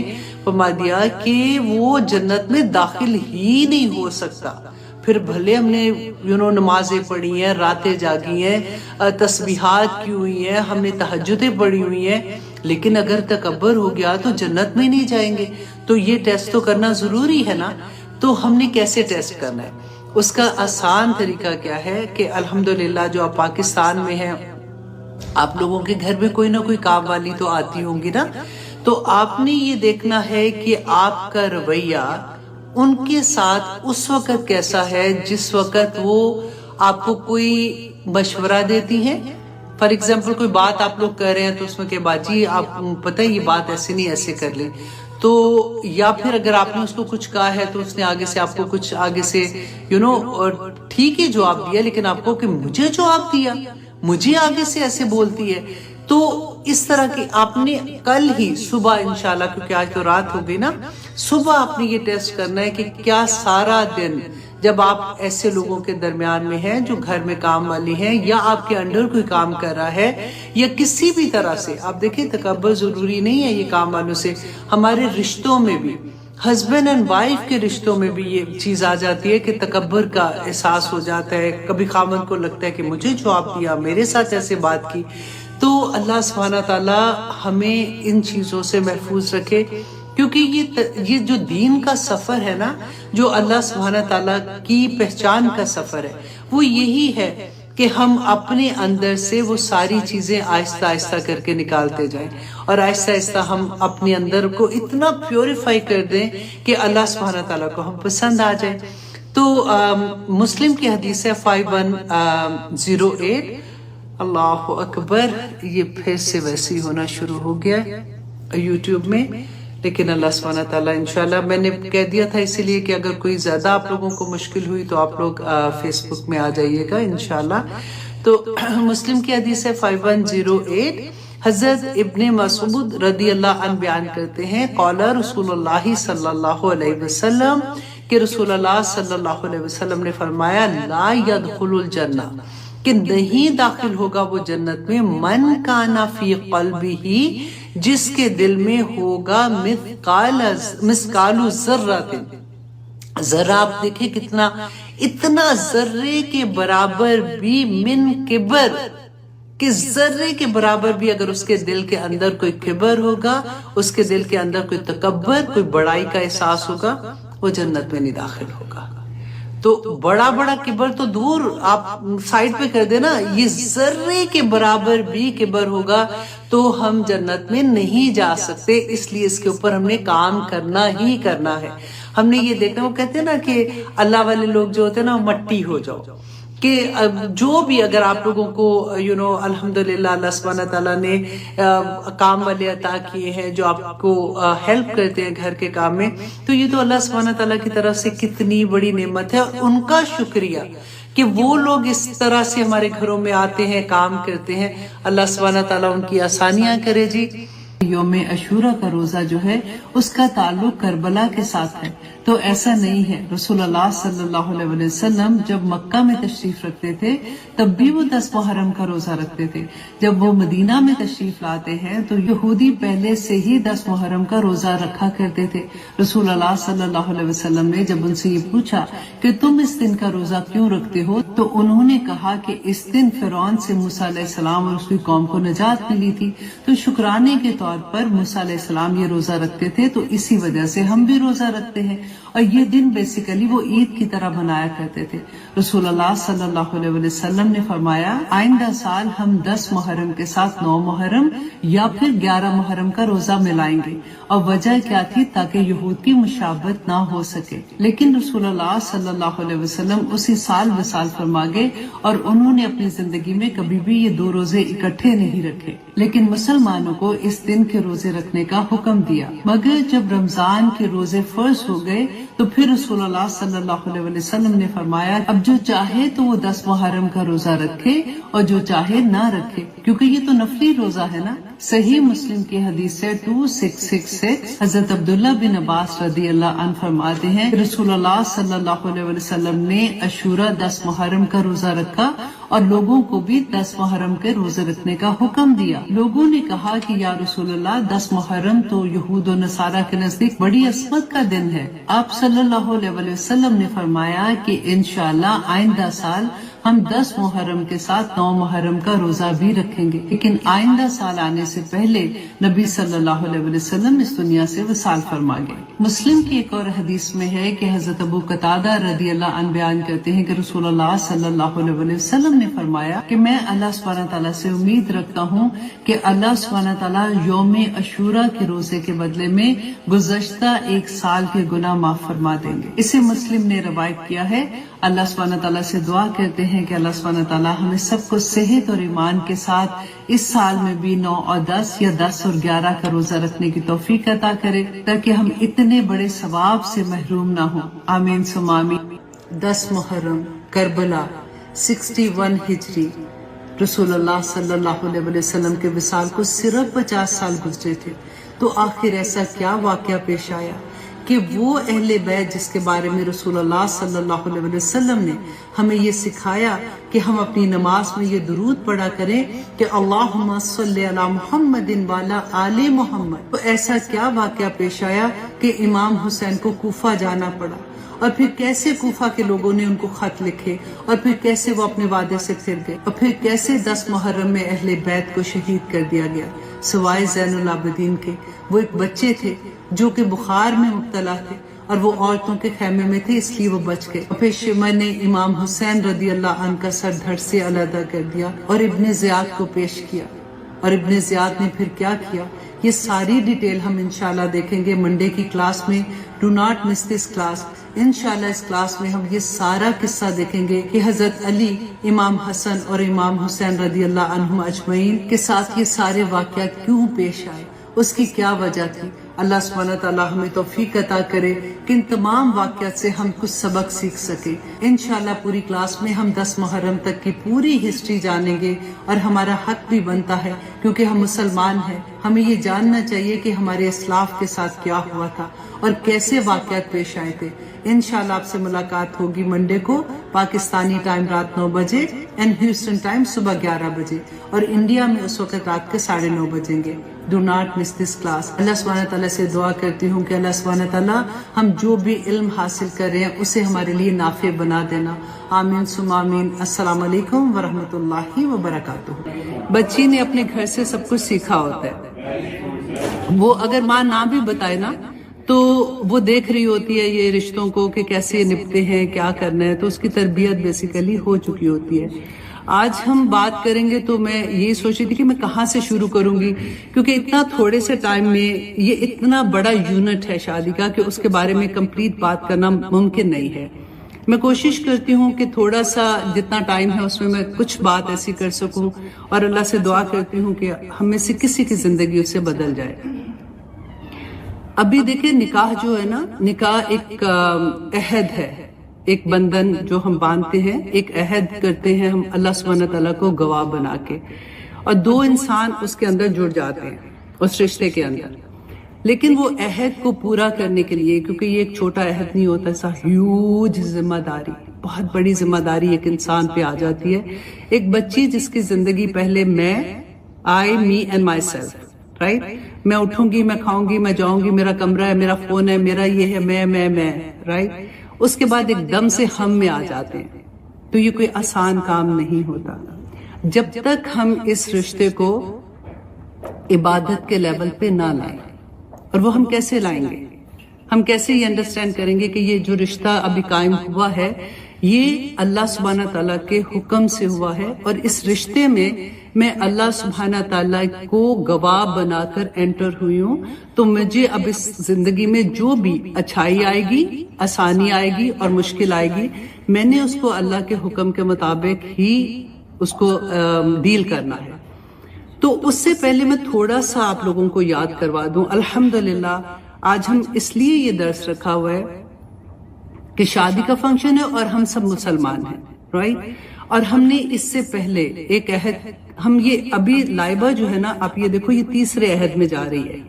A: فرما دیا کہ وہ جنت میں داخل ہی نہیں ہو سکتا. پھر بھلے ہم نے نمازیں پڑھی ہیں, راتیں جاگی ہیں, تسبیحات کی ہوئی ہیں, ہم نے تہجدیں پڑھی ہوئی ہیں, لیکن اگر تکبر ہو گیا تو جنت میں نہیں جائیں گے. تو یہ ٹیسٹ تو کرنا ضروری ہے نا. تو ہم نے کیسے ٹیسٹ کرنا ہے؟ اس کا آسان طریقہ کیا ہے کہ الحمدللہ جو آپ پاکستان میں ہیں, آپ لوگوں کے گھر میں کوئی نہ کوئی کام والی تو آتی ہوں گی نا. تو آپ نے یہ دیکھنا ہے کہ آپ کا رویہ ان کے ساتھ اس وقت کیسا ہے جس وقت وہ آپ کو کوئی مشورہ دیتی ہیں. فار ایگزامپل کوئی بات آپ لوگ کر رہے ہیں تو اس میں کہ باجی آپ پتہ ہے یہ بات ایسے نہیں, ایسے کر لیں. تو یا پھر اگر آپ نے اس کو کچھ کہا ہے تو اس نے آگے سے آپ کو کچھ آگے سے ٹھیک ہی جواب دیا, لیکن آپ کو کہ مجھے جواب دیا, مجھے آگے سے ایسے بولتی ہے. تو اس طرح کی آپ نے کل ہی صبح انشاءاللہ، کیونکہ آج تو رات ہو گئی نا، صبح آپ نے یہ ٹیسٹ کرنا ہے کہ کیا سارا دن جب آپ ایسے لوگوں کے درمیان میں ہیں جو گھر میں کام والی ہیں یا آپ کے انڈر کوئی کام کر رہا ہے یا کسی بھی طرح سے، آپ دیکھیں تکبر ضروری نہیں ہے یہ کام والوں سے، ہمارے رشتوں میں بھی، ہسبینڈ اینڈ وائف کے رشتوں میں بھی یہ چیز آ جاتی ہے کہ تکبر کا احساس ہو جاتا ہے. کبھی خاوند کو لگتا ہے کہ مجھے جواب دیا، میرے ساتھ ایسے بات کی. تو اللہ سبحانہ تعالیٰ ہمیں ان چیزوں سے محفوظ رکھے، کیونکہ یہ جو دین کا سفر ہے نا، جو اللہ سبحانہ تعالیٰ کی پہچان کا سفر ہے، وہ یہی ہے کہ ہم اپنے اندر سے وہ ساری چیزیں آہستہ آہستہ کر کے نکالتے جائیں، اور آہستہ آہستہ ہم اپنے اندر کو اتنا پیوریفائی کر دیں کہ اللہ سبحانہ تعالیٰ کو ہم پسند آ جائیں. تو مسلم کی حدیث ہے 5108. اللہ اکبر، یہ پھر سے ویسے ہی ہونا شروع ہو گیا یوٹیوب میں، لیکن اللہ سبحانہ تعالیٰ انشاءاللہ، میں نے کہہ دیا تھا اسی لیے کہ اگر کوئی زیادہ آپ لوگوں کو مشکل ہوئی تو آپ لوگ فیس بک میں آ جائیے گا انشاءاللہ. تو مسلم کی حدیث ہے 5108. حضرت ابن مسعود رضی اللہ عنہ بیان کرتے ہیں، قال رسول اللہ صلی اللہ علیہ وسلم، کہ رسول اللہ صلی اللہ علیہ وسلم نے فرمایا، لا يدخل الجنہ، کہ نہیں داخل ہوگا وہ جنت میں، من کان فی قلبہ، جس کے دل میں ہوگا مثقال ذرۃ. ذرہ آپ دیکھیں کتنا، اتنا ذرے کے برابر بھی، من کبر، کہ ذرے کے برابر بھی اگر اس کے دل کے اندر کوئی کبر ہوگا، اس کے دل کے اندر کوئی تکبر، کوئی بڑائی کا احساس ہوگا، وہ جنت میں نہیں داخل ہوگا. تو بڑا بڑا کبر تو دور، آپ سائڈ پہ کر دینا، یہ ذرے کے برابر بھی کبر ہوگا تو ہم جنت میں نہیں جا سکتے. اس لیے اس کے اوپر ہم نے کام کرنا ہی کرنا ہے. ہم نے یہ دیکھا، وہ کہتے ہیں نا کہ اللہ والے لوگ جو ہوتے ہیں نا، مٹی ہو جاؤ، کہ جو بھی اگر آپ لوگوں کو الحمدللہ اللہ سبحانہ تعالیٰ نے کام والے عطا کیے ہیں جو آپ کو ہیلپ کرتے ہیں گھر کے کام میں، تو یہ تو اللہ سبحانہ تعالیٰ کی طرف سے کتنی بڑی نعمت ہے، اور ان کا شکریہ کہ وہ لوگ اس طرح سے ہمارے گھروں میں آتے ہیں، کام کرتے ہیں. اللہ سبحانہ تعالیٰ ان کی آسانیاں کرے. جی، یوم عاشورہ کا روزہ جو ہے اس کا تعلق کربلا کے ساتھ ہے. تو ایسا نہیں ہے، رسول اللہ صلی اللہ علیہ وسلم جب مکہ میں تشریف رکھتے تھے تب بھی وہ 10 محرم کا روزہ رکھتے تھے. جب وہ مدینہ میں تشریف لاتے ہیں تو یہودی پہلے سے ہی 10 محرم کا روزہ رکھا کرتے تھے. رسول اللہ صلی اللہ علیہ وسلم نے جب ان سے یہ پوچھا کہ تم اس دن کا روزہ کیوں رکھتے ہو، تو انہوں نے کہا کہ اس دن فرعون سے موسیٰ علیہ السلام اور اس کی قوم کو نجات ملی تھی، تو شکرانے کے طور پر موسیٰ علیہ السلام یہ روزہ رکھتے تھے، تو اسی وجہ سے ہم بھی روزہ رکھتے ہیں. اور یہ دن بیسیکلی وہ عید کی طرح منایا کرتے تھے. رسول اللہ صلی اللہ علیہ وسلم نے فرمایا، آئندہ سال ہم 10 محرم کے ساتھ 9 محرم یا پھر 11 محرم کا روزہ ملائیں گے. اور وجہ کیا تھی؟ تاکہ یہود کی مشابہت نہ ہو سکے. لیکن رسول اللہ صلی اللہ علیہ وسلم اسی سال وصال فرما گئے، اور انہوں نے اپنی زندگی میں کبھی بھی یہ 2 روزے اکٹھے نہیں رکھے. لیکن مسلمانوں کو اس دن کے روزے رکھنے کا حکم دیا. مگر جب رمضان کے روزے فرض ہو گئے تو پھر رسول اللہ صلی اللہ علیہ وسلم نے فرمایا، اب جو چاہے تو وہ 10 محرم کا روزہ رکھے اور جو چاہے نہ رکھے، کیونکہ یہ تو نفلی روزہ ہے نا. صحیح مسلم کی حدیث ہے 2666. حضرت عبداللہ بن عباس رضی اللہ عنہ فرماتے ہیں، رسول اللہ صلی اللہ علیہ وسلم نے عاشورہ 10 محرم کا روزہ رکھا اور لوگوں کو بھی 10 محرم کے روزے رکھنے کا حکم دیا. لوگوں نے کہا کہ یا رسول اللہ، 10 محرم تو یہود و نصارہ کے نزدیک بڑی عصمت کا دن ہے. آپ صلی اللہ علیہ وسلم نے فرمایا کہ انشاءاللہ آئندہ سال ہم 10 محرم کے ساتھ 9 محرم کا روزہ بھی رکھیں گے. لیکن آئندہ سال آنے سے پہلے نبی صلی اللہ علیہ وسلم اس دنیا سے وصال فرما گئے. مسلم کی ایک اور حدیث میں ہے کہ حضرت ابو قتادہ رضی اللہ عنہ بیان کرتے ہیں کہ رسول اللہ صلی اللہ علیہ وسلم نے فرمایا کہ میں اللہ سبحانہ تعالیٰ سے امید رکھتا ہوں کہ اللہ سبحانہ تعالیٰ یوم عاشورہ کے روزے کے بدلے میں گزشتہ 1 سال کے گناہ معاف فرما دیں گے. اسے مسلم نے روایت کیا ہے. اللہ سبحانہ تعالیٰ سے دعا کرتے ہیں کہ اللہ سبحانہ تعالیٰ ہمیں سب کو صحت اور ایمان کے ساتھ اس سال میں بھی 9 اور 10 یا 10 اور 11 کا روزہ رکھنے کی توفیق عطا کرے، تاکہ ہم اتنے بڑے ثواب سے محروم نہ ہوں. آمین ثم آمین. 10 محرم کربلا 61 ہجری رسول اللہ صلی اللہ علیہ وسلم کے وصال کو صرف 50 سال گزرے تھے، تو آخر ایسا کیا واقعہ پیش آیا کہ وہ اہل بیت جس کے بارے میں رسول اللہ صلی اللہ علیہ وسلم نے ہمیں یہ سکھایا کہ ہم اپنی نماز میں یہ درود پڑھا کریں کہ اللہم صلی علی محمد وعلی آل محمد، تو ایسا کیا واقعہ پیش آیا کہ امام حسین کو کوفہ جانا پڑا، اور پھر کیسے کوفہ کے لوگوں نے ان کو خط لکھے، اور پھر کیسے وہ اپنے وعدے سے پھر گئے، اور پھر کیسے 10 محرم میں اہل بیت کو شہید کر دیا گیا سوائے زین العابدین کے۔ وہ ایک بچے تھے جو کہ بخار میں مبتلا تھے، اور وہ عورتوں کے خیمے میں تھے، اس لیے وہ بچ گئے، اور پھر شمع نے امام حسین رضی اللہ عنہ کا سر دھڑ سے علیحدہ کر دیا اور ابن زیاد کو پیش کیا، اور ابن زیاد نے پھر کیا کیا، یہ ساری ڈیٹیل ہم انشاءاللہ دیکھیں گے منڈے کی کلاس میں۔ Do not miss this class, انشاءاللہ اس کلاس میں ہم یہ سارا قصہ دیکھیں گے کہ حضرت علی، امام حسن اور امام حسین رضی اللہ عنہم اجمعین کے ساتھ یہ سارے واقعات کیوں پیش آئے، اس کی کیا وجہ تھی۔ اللہ سبحانہ تعالیٰ ہمیں توفیق عطا کرے کہ ان تمام واقعات سے ہم کچھ سبق سیکھ سکیں۔ انشاءاللہ پوری کلاس میں ہم 10 محرم تک کی پوری ہسٹری جانیں گے، اور ہمارا حق بھی بنتا ہے کیونکہ ہم مسلمان ہیں، ہمیں یہ جاننا چاہیے کہ ہمارے اسلاف کے ساتھ کیا ہوا تھا اور کیسے واقعات پیش آئے تھے۔ انشاءاللہ آپ سے ملاقات ہوگی منڈے کو پاکستانی ٹائم رات 9 بجے اینڈ ہیوسٹن ٹائم صبح 11 بجے، اور انڈیا میں اس وقت رات کے 9:30 بجیں گے۔ Do not miss this class. اللہ سبحانہ تعالیٰ سے دعا کرتی ہوں کہ اللہ سبحانہ تعالیٰ ہم جو بھی علم حاصل کر رہے ہیں اسے ہمارے لیے نافع بنا دینا، آمین ثم آمین۔ السلام علیکم ورحمۃ اللہ وبرکاتہ۔ بچی نے اپنے گھر سے سب کچھ سیکھا ہوتا ہے، وہ اگر ماں نہ بھی بتائے نا تو وہ دیکھ رہی ہوتی ہے یہ رشتوں کو کہ کیسے نپٹے ہیں، کیا کرنا ہے، تو اس کی تربیت بیسیکلی ہو چکی ہوتی ہے۔ آج ہم بات کریں گے تو میں یہ سوچ رہی تھی کہ میں کہاں سے شروع کروں گی، کیونکہ اتنا تھوڑے سے ٹائم میں یہ اتنا بڑا یونٹ ہے شادی کا کہ اس کے بارے میں کمپلیٹ بات کرنا ممکن نہیں ہے۔ میں کوشش کرتی ہوں کہ تھوڑا سا جتنا ٹائم ہے اس میں کچھ بات ایسی کر سکوں، اور اللہ سے دعا کرتی ہوں کہ ہم میں سے کسی کی زندگی اس سے بدل جائے۔ ابھی دیکھیں نکاح جو ہے نا، نکاح ایک عہد ہے، ایک بندھن جو ہم باندھتے ہیں، ایک عہد کرتے ہیں ہم اللہ سبحانہ تعالیٰ کو گواہ بنا کے، اور 2 انسان اس کے اندر جڑ جاتے ہیں اس رشتے کے اندر۔ لیکن وہ عہد کو پورا کرنے کے لیے، کیونکہ یہ ایک چھوٹا عہد نہیں ہوتا، ایسا ہیوج ذمہ داری، بہت بڑی ذمہ داری ایک انسان پہ آ جاتی ہے۔ ایک بچی جس کی زندگی پہلے میں، I, me and my self, right, میں اٹھوں گی، میں کھاؤں گی، میں جاؤں گی، میرا کمرہ ہے، میرا فون ہے، میرا یہ ہے، میں، رائٹ۔ اس کے بعد ایک دم سے ہم میں آ جاتے ہیں، تو یہ کوئی آسان کام نہیں ہوتا۔ جب تک ہم اس رشتے کو عبادت کے لیول پہ نہ لائیں، اور وہ ہم کیسے لائیں گے، ہم کیسے یہ انڈرسٹینڈ کریں گے کہ یہ جو رشتہ ابھی قائم ہوا ہے یہ اللہ سبحانہ تعالیٰ کے حکم سے ہوا ہے، اور اس رشتے میں اللہ سبحانہ تعالیٰ کو گواہ بنا کر انٹر ہوئی ہوں، تو مجھے اب اس زندگی میں جو بھی اچھائی آئے گی، آسانی آئے گی اور مشکل آئے گی، میں نے اس کو اللہ کے حکم کے مطابق ہی اس کو ڈیل کرنا ہے۔ تو اس سے پہلے میں تھوڑا سا آپ لوگوں کو یاد کروا دوں۔ الحمدللہ آج ہم اس لیے یہ درس رکھا ہوا ہے کہ شادی کا فنکشن ہے اور ہم سب مسلمان ہیں، رائٹ، اور ہم نے اس سے پہلے ایک عہد، ہم یہ ابھی لائبہ جو ہے نا، آپ یہ دیکھو یہ تیسرے عہد میں جا رہی ہے،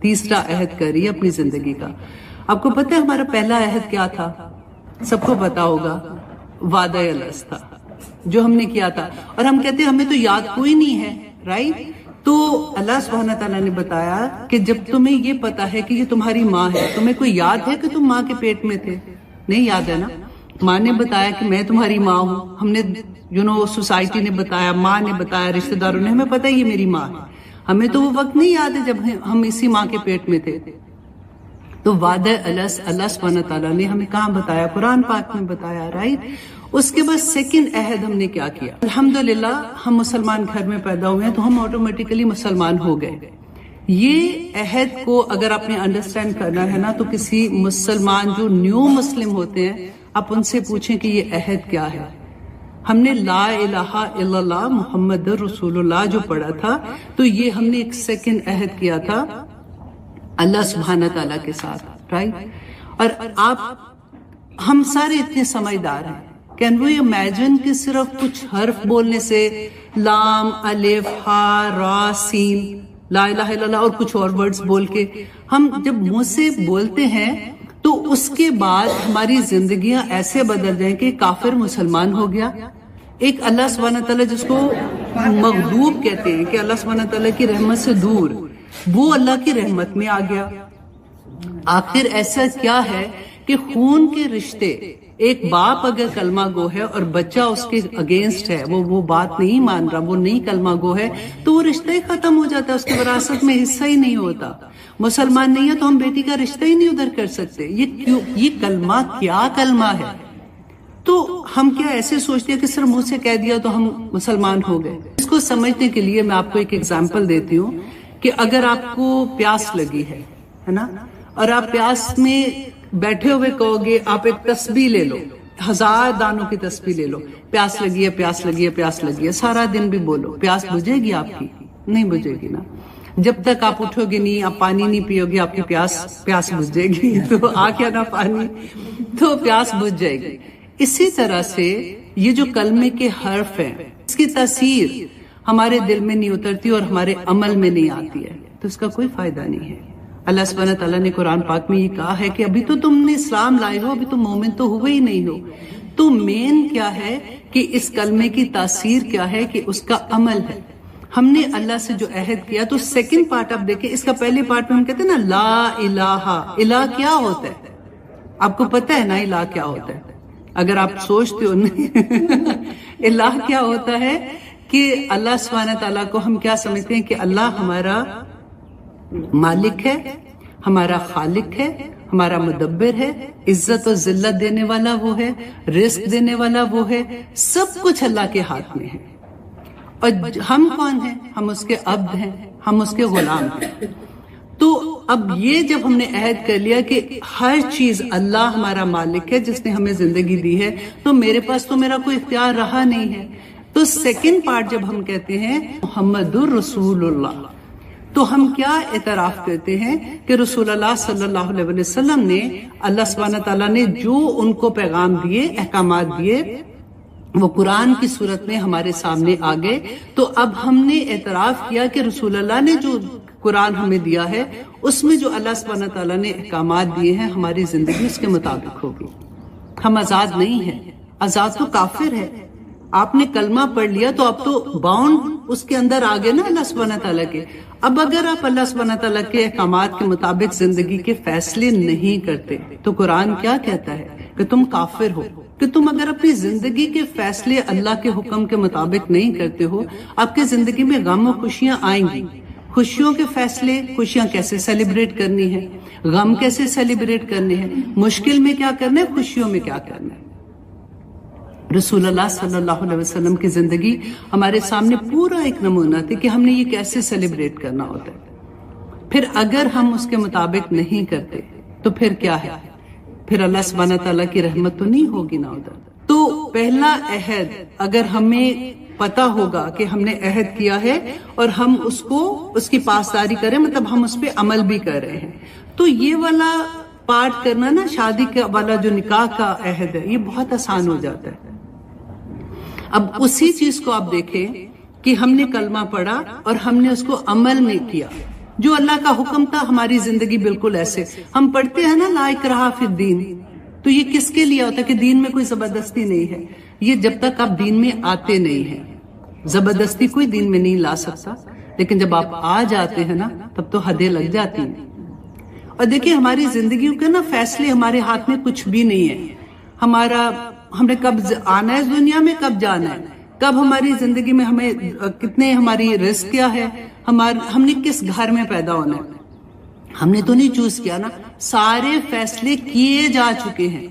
A: تیسرا عہد کر رہی ہے اپنی زندگی کا۔ آپ کو پتہ ہے ہمارا پہلا عہد کیا تھا؟ سب کو پتا ہوگا، وعدہ الست تھا جو ہم نے کیا تھا، اور ہم کہتے ہیں ہمیں تو یاد کوئی نہیں ہے، رائٹ۔ تو اللہ سبحانہ تعالیٰ نے بتایا کہ جب تمہیں یہ پتا ہے کہ یہ تمہاری ماں ہے، تمہیں کوئی یاد ہے کہ تم ماں کے پیٹ میں تھے؟ نہیں یاد ہے نا۔ ماں نے بتایا کہ میں تمہاری ماں ہوں، ہم نے سوسائٹی نے بتایا، ماں نے بتایا، رشتہ داروں نے، ہمیں پتا ہے یہ میری ماں ہے۔ ہمیں تو وہ وقت نہیں یاد ہے جب ہم اسی ماں کے پیٹ میں تھے۔ تو وعدہ اللہ سبحانہ تعالیٰ نے ہمیں کہاں بتایا؟ قرآن پاک میں بتایا، رائٹ۔ اس کے بعد سیکنڈ عہد ہم نے کیا کیا؟ الحمدللہ ہم مسلمان گھر میں پیدا ہوئے ہیں تو ہم آٹومیٹیکلی مسلمان ہو گئے۔ یہ عہد کو اگر آپ نے انڈرسٹینڈ کرنا ہے نا، تو کسی مسلمان جو نیو مسلم ہوتے ہیں آپ ان سے پوچھیں کہ یہ عہد کیا ہے۔ ہم نے لا الہ الا اللہ محمد رسول اللہ جو پڑھا تھا، تو یہ ہم نے ایک سیکنڈ عہد کیا تھا اللہ سبحانہ تعالیٰ کے ساتھ، رائٹ۔ اور آپ ہم سارے اتنے سمجھدار ہیں، کین وی امیجن کہ صرف کچھ حرف بولنے سے لام الف ہا را سین لا الہ الا اللہ اور کچھ اور ورڈز بول کے ہم جب منہ سے بولتے ہیں تو اس کے بعد ہماری زندگیاں ایسے بدل جائیں کہ کافر مسلمان ہو گیا. ایک اللہ سبحانہ تعالیٰ جس کو مغضوب کہتے ہیں کہ اللہ سبحانہ تعالیٰ کی رحمت سے دور، وہ اللہ کی رحمت میں آ گیا. آخر ایسا کیا ہے کہ خون کے رشتے، ایک باپ اگر کلمہ گو ہے اور بچہ اس کے اگینسٹ ہے، وہ بات نہیں مان رہا، وہ نہیں کلمہ گو ہے، تو وہ رشتہ ہی ختم ہو جاتا ہے، اس کے وراثت میں حصہ ہی نہیں ہوتا. مسلمان نہیں ہے تو ہم بیٹی کا رشتہ ہی نہیں ادھر کر سکتے. یہ کلمہ کیا کلمہ ہے؟ تو ہم کیا ایسے سوچتے ہیں کہ صرف منہ سے کہہ دیا تو ہم مسلمان ہو گئے؟ اس کو سمجھنے کے لیے میں آپ کو ایک ایگزامپل دیتی ہوں کہ اگر آپ کو پیاس لگی ہے نا، اور آپ پیاس میں بیٹھے ہوئے کہو گے آپ ایک تسبیح لے لو، 1000 دانوں کی تسبیح لے لو، پیاس لگی ہے پیاس لگی ہے پیاس لگی ہے، سارا دن بھی بولو، پیاس بجھے گی آپ کی؟ نہیں بجھے گی نا. جب تک آپ اٹھو گے نہیں، آپ پانی نہیں پیو گے، آپ کی پیاس بجھے گی. تو آ کیا نا پانی، تو پیاس بجھ جائے گی. اسی طرح سے یہ جو کلمے کے حرف ہیں، اس کی تاثیر ہمارے دل میں نہیں اترتی اور ہمارے عمل میں نہیں آتی ہے، تو اس کا کوئی فائدہ نہیں ہے. اللہ سبحانہ تعالیٰ نے قرآن پاک میں یہ کہا ہے کہ ابھی تو تم نے اسلام لائے ہو، ابھی تو مومن تو ہوئے ہی نہیں ہو. تو مین کیا ہے کہ اس کلمے کی تاثیر کیا ہے کہ اس کا عمل ہے. ہم نے اللہ سے جو عہد کیا، تو سیکنڈ پارٹ آپ دیکھیں، اس کا پہلے پارٹ میں ہم کہتے ہیں نا لا الہ. الہ کیا ہوتا ہے؟ آپ کو پتہ ہے نا الہ کیا ہوتا ہے؟ اگر آپ سوچتے ہو نہیں الہ کیا ہوتا ہے کہ اللہ سبحانہ تعالیٰ کو ہم کیا سمجھتے ہیں کہ اللہ ہمارا مالک ہے، ہمارا خالق ہے، ہمارا مدبر ہے، عزت و ذلت دینے والا وہ ہے، رزق دینے والا وہ ہے، سب کچھ اللہ کے ہاتھ میں ہے. اور ہم کون ہیں؟ ہم اس کے عبد ہیں، ہم اس کے غلام ہیں. تو اب یہ جب ہم نے عہد کر لیا کہ ہر چیز اللہ ہمارا مالک ہے جس نے ہمیں زندگی دی ہے، تو میرے پاس تو میرا کوئی اختیار رہا نہیں ہے. تو سیکنڈ پارٹ جب ہم کہتے ہیں محمد الرسول اللہ، تو ہم کیا اعتراف کرتے ہیں کہ رسول اللہ صلی اللہ علیہ وسلم نے، اللہ سبحانہ تعالیٰ نے جو ان کو پیغام دیے، احکامات دیے، وہ قرآن کی صورت میں ہمارے سامنے آ گئے. تو اب ہم نے اعتراف کیا کہ رسول اللہ نے جو قرآن ہمیں دیا ہے، اس میں جو اللہ سبحانہ تعالیٰ نے احکامات دیے ہیں، ہماری زندگی اس کے مطابق ہوگی. ہم آزاد نہیں ہیں، آزاد تو کافر ہے. آپ نے کلمہ پڑھ لیا تو اب تو باؤنڈ اس کے اندر آ گئے نا اللہ سبحانہ تعالیٰ کے. اب اگر آپ اللہ سبحانہ تعالیٰ کے احکامات کے مطابق زندگی کے فیصلے نہیں کرتے تو قرآن کیا کہتا ہے کہ تم کافر ہو. کہ تم اگر اپنی زندگی کے فیصلے اللہ کے حکم کے مطابق نہیں کرتے ہو، آپ کی زندگی میں غم و خوشیاں آئیں گی. خوشیوں کے فیصلے، خوشیاں کیسے سیلیبریٹ کرنی ہے، غم کیسے سیلیبریٹ کرنے ہیں، مشکل میں کیا کرنا ہے، خوشیوں میں کیا کرنا ہے. رسول اللہ صلی اللہ علیہ وسلم کی زندگی ہمارے سامنے پورا ایک نمونہ تھی کہ ہم نے یہ کیسے سیلیبریٹ کرنا ہوتا ہے. پھر اگر ہم اس کے مطابق نہیں کرتے تو پھر کیا ہے؟ پھر اللہ سبحانہ تعالیٰ کی رحمت تو نہیں ہوگی نا ادھر. تو پہلا عہد اگر ہمیں پتا ہوگا کہ ہم نے عہد کیا ہے اور ہم اس کی پاسداری کریں، مطلب ہم اس پہ عمل بھی کر رہے ہیں، تو یہ والا پارٹ کرنا نا، شادی کا والا جو نکاح کا عہد ہے، یہ بہت آسان ہو جاتا ہے. اب اسی چیز کو آپ دیکھیں کہ ہم نے کلمہ پڑھا اور ہم نے اس کو عمل میں کیا، جو اللہ کا حکم تھا. ہماری زندگی بالکل ایسے ہم پڑھتے ہیں نا لا اکراہ فی الدین، تو یہ کس کے لیے ہوتا ہے کہ دین میں کوئی زبردستی نہیں ہے. یہ جب تک آپ دین میں آتے نہیں ہیں، زبردستی کوئی دین میں نہیں لا سکتا، لیکن جب آپ آ جاتے ہیں نا تب تو حدیں لگ جاتی ہیں. اور دیکھیں ہماری زندگیوں کے نا فیصلے ہمارے ہاتھ میں کچھ بھی نہیں ہے. ہم نے کب آنا ہے اس دنیا میں، کب جانا ہے، کب ہماری زندگی میں ہمیں کتنے، ہماری رزق کیا ہے، ہم نے کس گھر میں پیدا ہونا ہے، ہم نے تو نہیں چوز کیا نا. سارے فیصلے کیے جا چکے ہیں.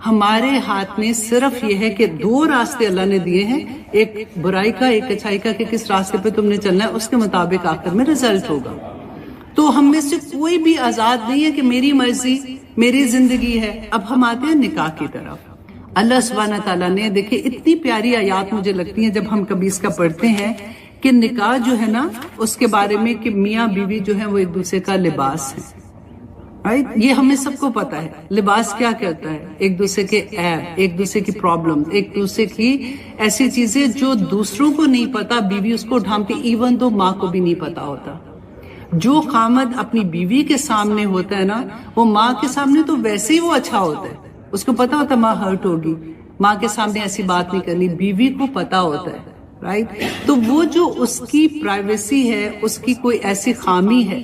A: ہمارے ہاتھ میں صرف یہ ہے کہ 2 راستے اللہ نے دیے ہیں، ایک برائی کا ایک اچھائی کا، کہ کس راستے پہ تم نے چلنا ہے، اس کے مطابق آخر میں رزلٹ ہوگا. تو ہم میں سے کوئی بھی آزاد نہیں ہے کہ میری مرضی میری زندگی ہے. اب ہم آتے ہیں نکاح کی طرف. اللہ سبحانہ تعالیٰ نے، دیکھیں اتنی پیاری آیات مجھے لگتی ہیں جب ہم کبھی اس کا پڑھتے ہیں کہ نکاح جو ہے نا اس کے بارے میں کہ میاں بیوی جو ہے وہ ایک دوسرے کا لباس ہے. رائٹ. یہ ہمیں سب کو پتا ہے. لباس کیا کرتا ہے؟ ایک دوسرے کے عیب، ایک دوسرے کی پرابلم، ایک دوسرے کی ایسی چیزیں جو دوسروں کو نہیں پتا، بیوی اس کو ڈھانپتی، ایون تو ماں کو بھی نہیں پتا ہوتا. جو خامد اپنی بیوی کے سامنے ہوتا ہے نا، وہ ماں کے سامنے تو ویسے ہی وہ اچھا ہوتا ہے. اس کو پتا ہوتا ہے ماں ہرٹ ہوگی، ماں کے سامنے ایسی بات نہیں کرنی. بیوی کو پتا ہوتا ہے، رائٹ. تو وہ جو اس کی پرائیویسی ہے، اس کی کوئی ایسی خامی ہے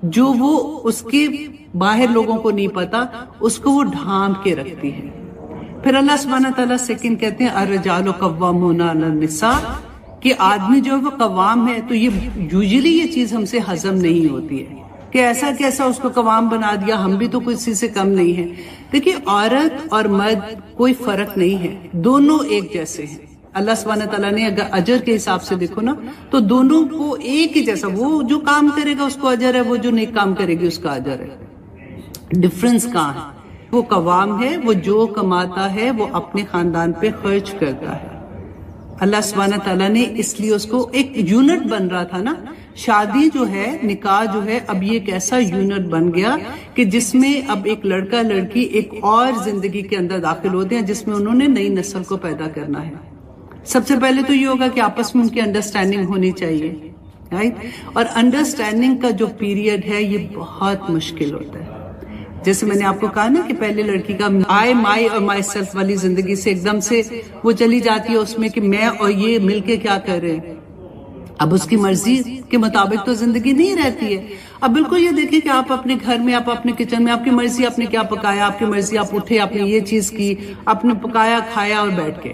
A: جو وہ اس کے باہر لوگوں کو نہیں پتا، اس کو وہ ڈھانپ کے رکھتی ہے. پھر اللہ سبحانہ تعالیٰ سیکنڈ کہتے ہیں الرجال قوامون علی النساء، کہ آدمی جو ہے وہ قوام ہے. تو یہ یوزلی یہ چیز ہم سے ہضم نہیں ہوتی ہے کہ ایسا کیسا اس کو قوام بنا دیا، ہم بھی تو کسی سے کم نہیں ہیں. دیکھیے عورت اور مرد کوئی فرق نہیں ہے، دونوں ایک جیسے ہیں. اللہ سبحانہ تعالیٰ نے اگر اجر کے حساب سے دیکھو نا تو دونوں کو ایک ہی جیسا، وہ جو کام کرے گا اس کو اجر ہے، وہ جو نیک کام کرے گی اس کا اجر ہے. ڈفرنس کہاں ہے؟ وہ قوام ہے، وہ جو کماتا ہے وہ اپنے خاندان پہ خرچ کرتا ہے. اللہ سبحانہ تعالیٰ نے اس لیے اس کو ایک یونٹ بن رہا تھا نا. شادی جو ہے، نکاح جو ہے، اب یہ ایک ایسا یونٹ بن گیا کہ جس میں اب ایک لڑکا لڑکی ایک اور زندگی کے اندر داخل ہوتے ہیں جس میں انہوں نے نئی نسل کو پیدا کرنا ہے. سب سے پہلے تو یہ ہوگا کہ آپس میں ان کی انڈرسٹینڈنگ ہونی چاہیے، رائٹ. اور انڈرسٹینڈنگ کا جو پیریڈ ہے یہ بہت مشکل ہوتا ہے. جیسے میں نے آپ کو کہا نا کہ پہلے لڑکی کا آئی مائی اور مائی سیلف والی زندگی سے ایک دم سے وہ چلی جاتی ہے اس میں کہ میں اور یہ مل کے کیا کر رہے ہیں. اب اس کی مرضی کے مطابق تو زندگی نہیں رہتی ہے. اب بالکل یہ دیکھیں کہ آپ اپنے گھر میں، آپ اپنے کچن میں، آپ کی مرضی آپ نے کیا پکایا، آپ کی مرضی آپ اٹھے، آپ نے یہ چیز کی، آپ نے پکایا کھایا اور بیٹھ کے.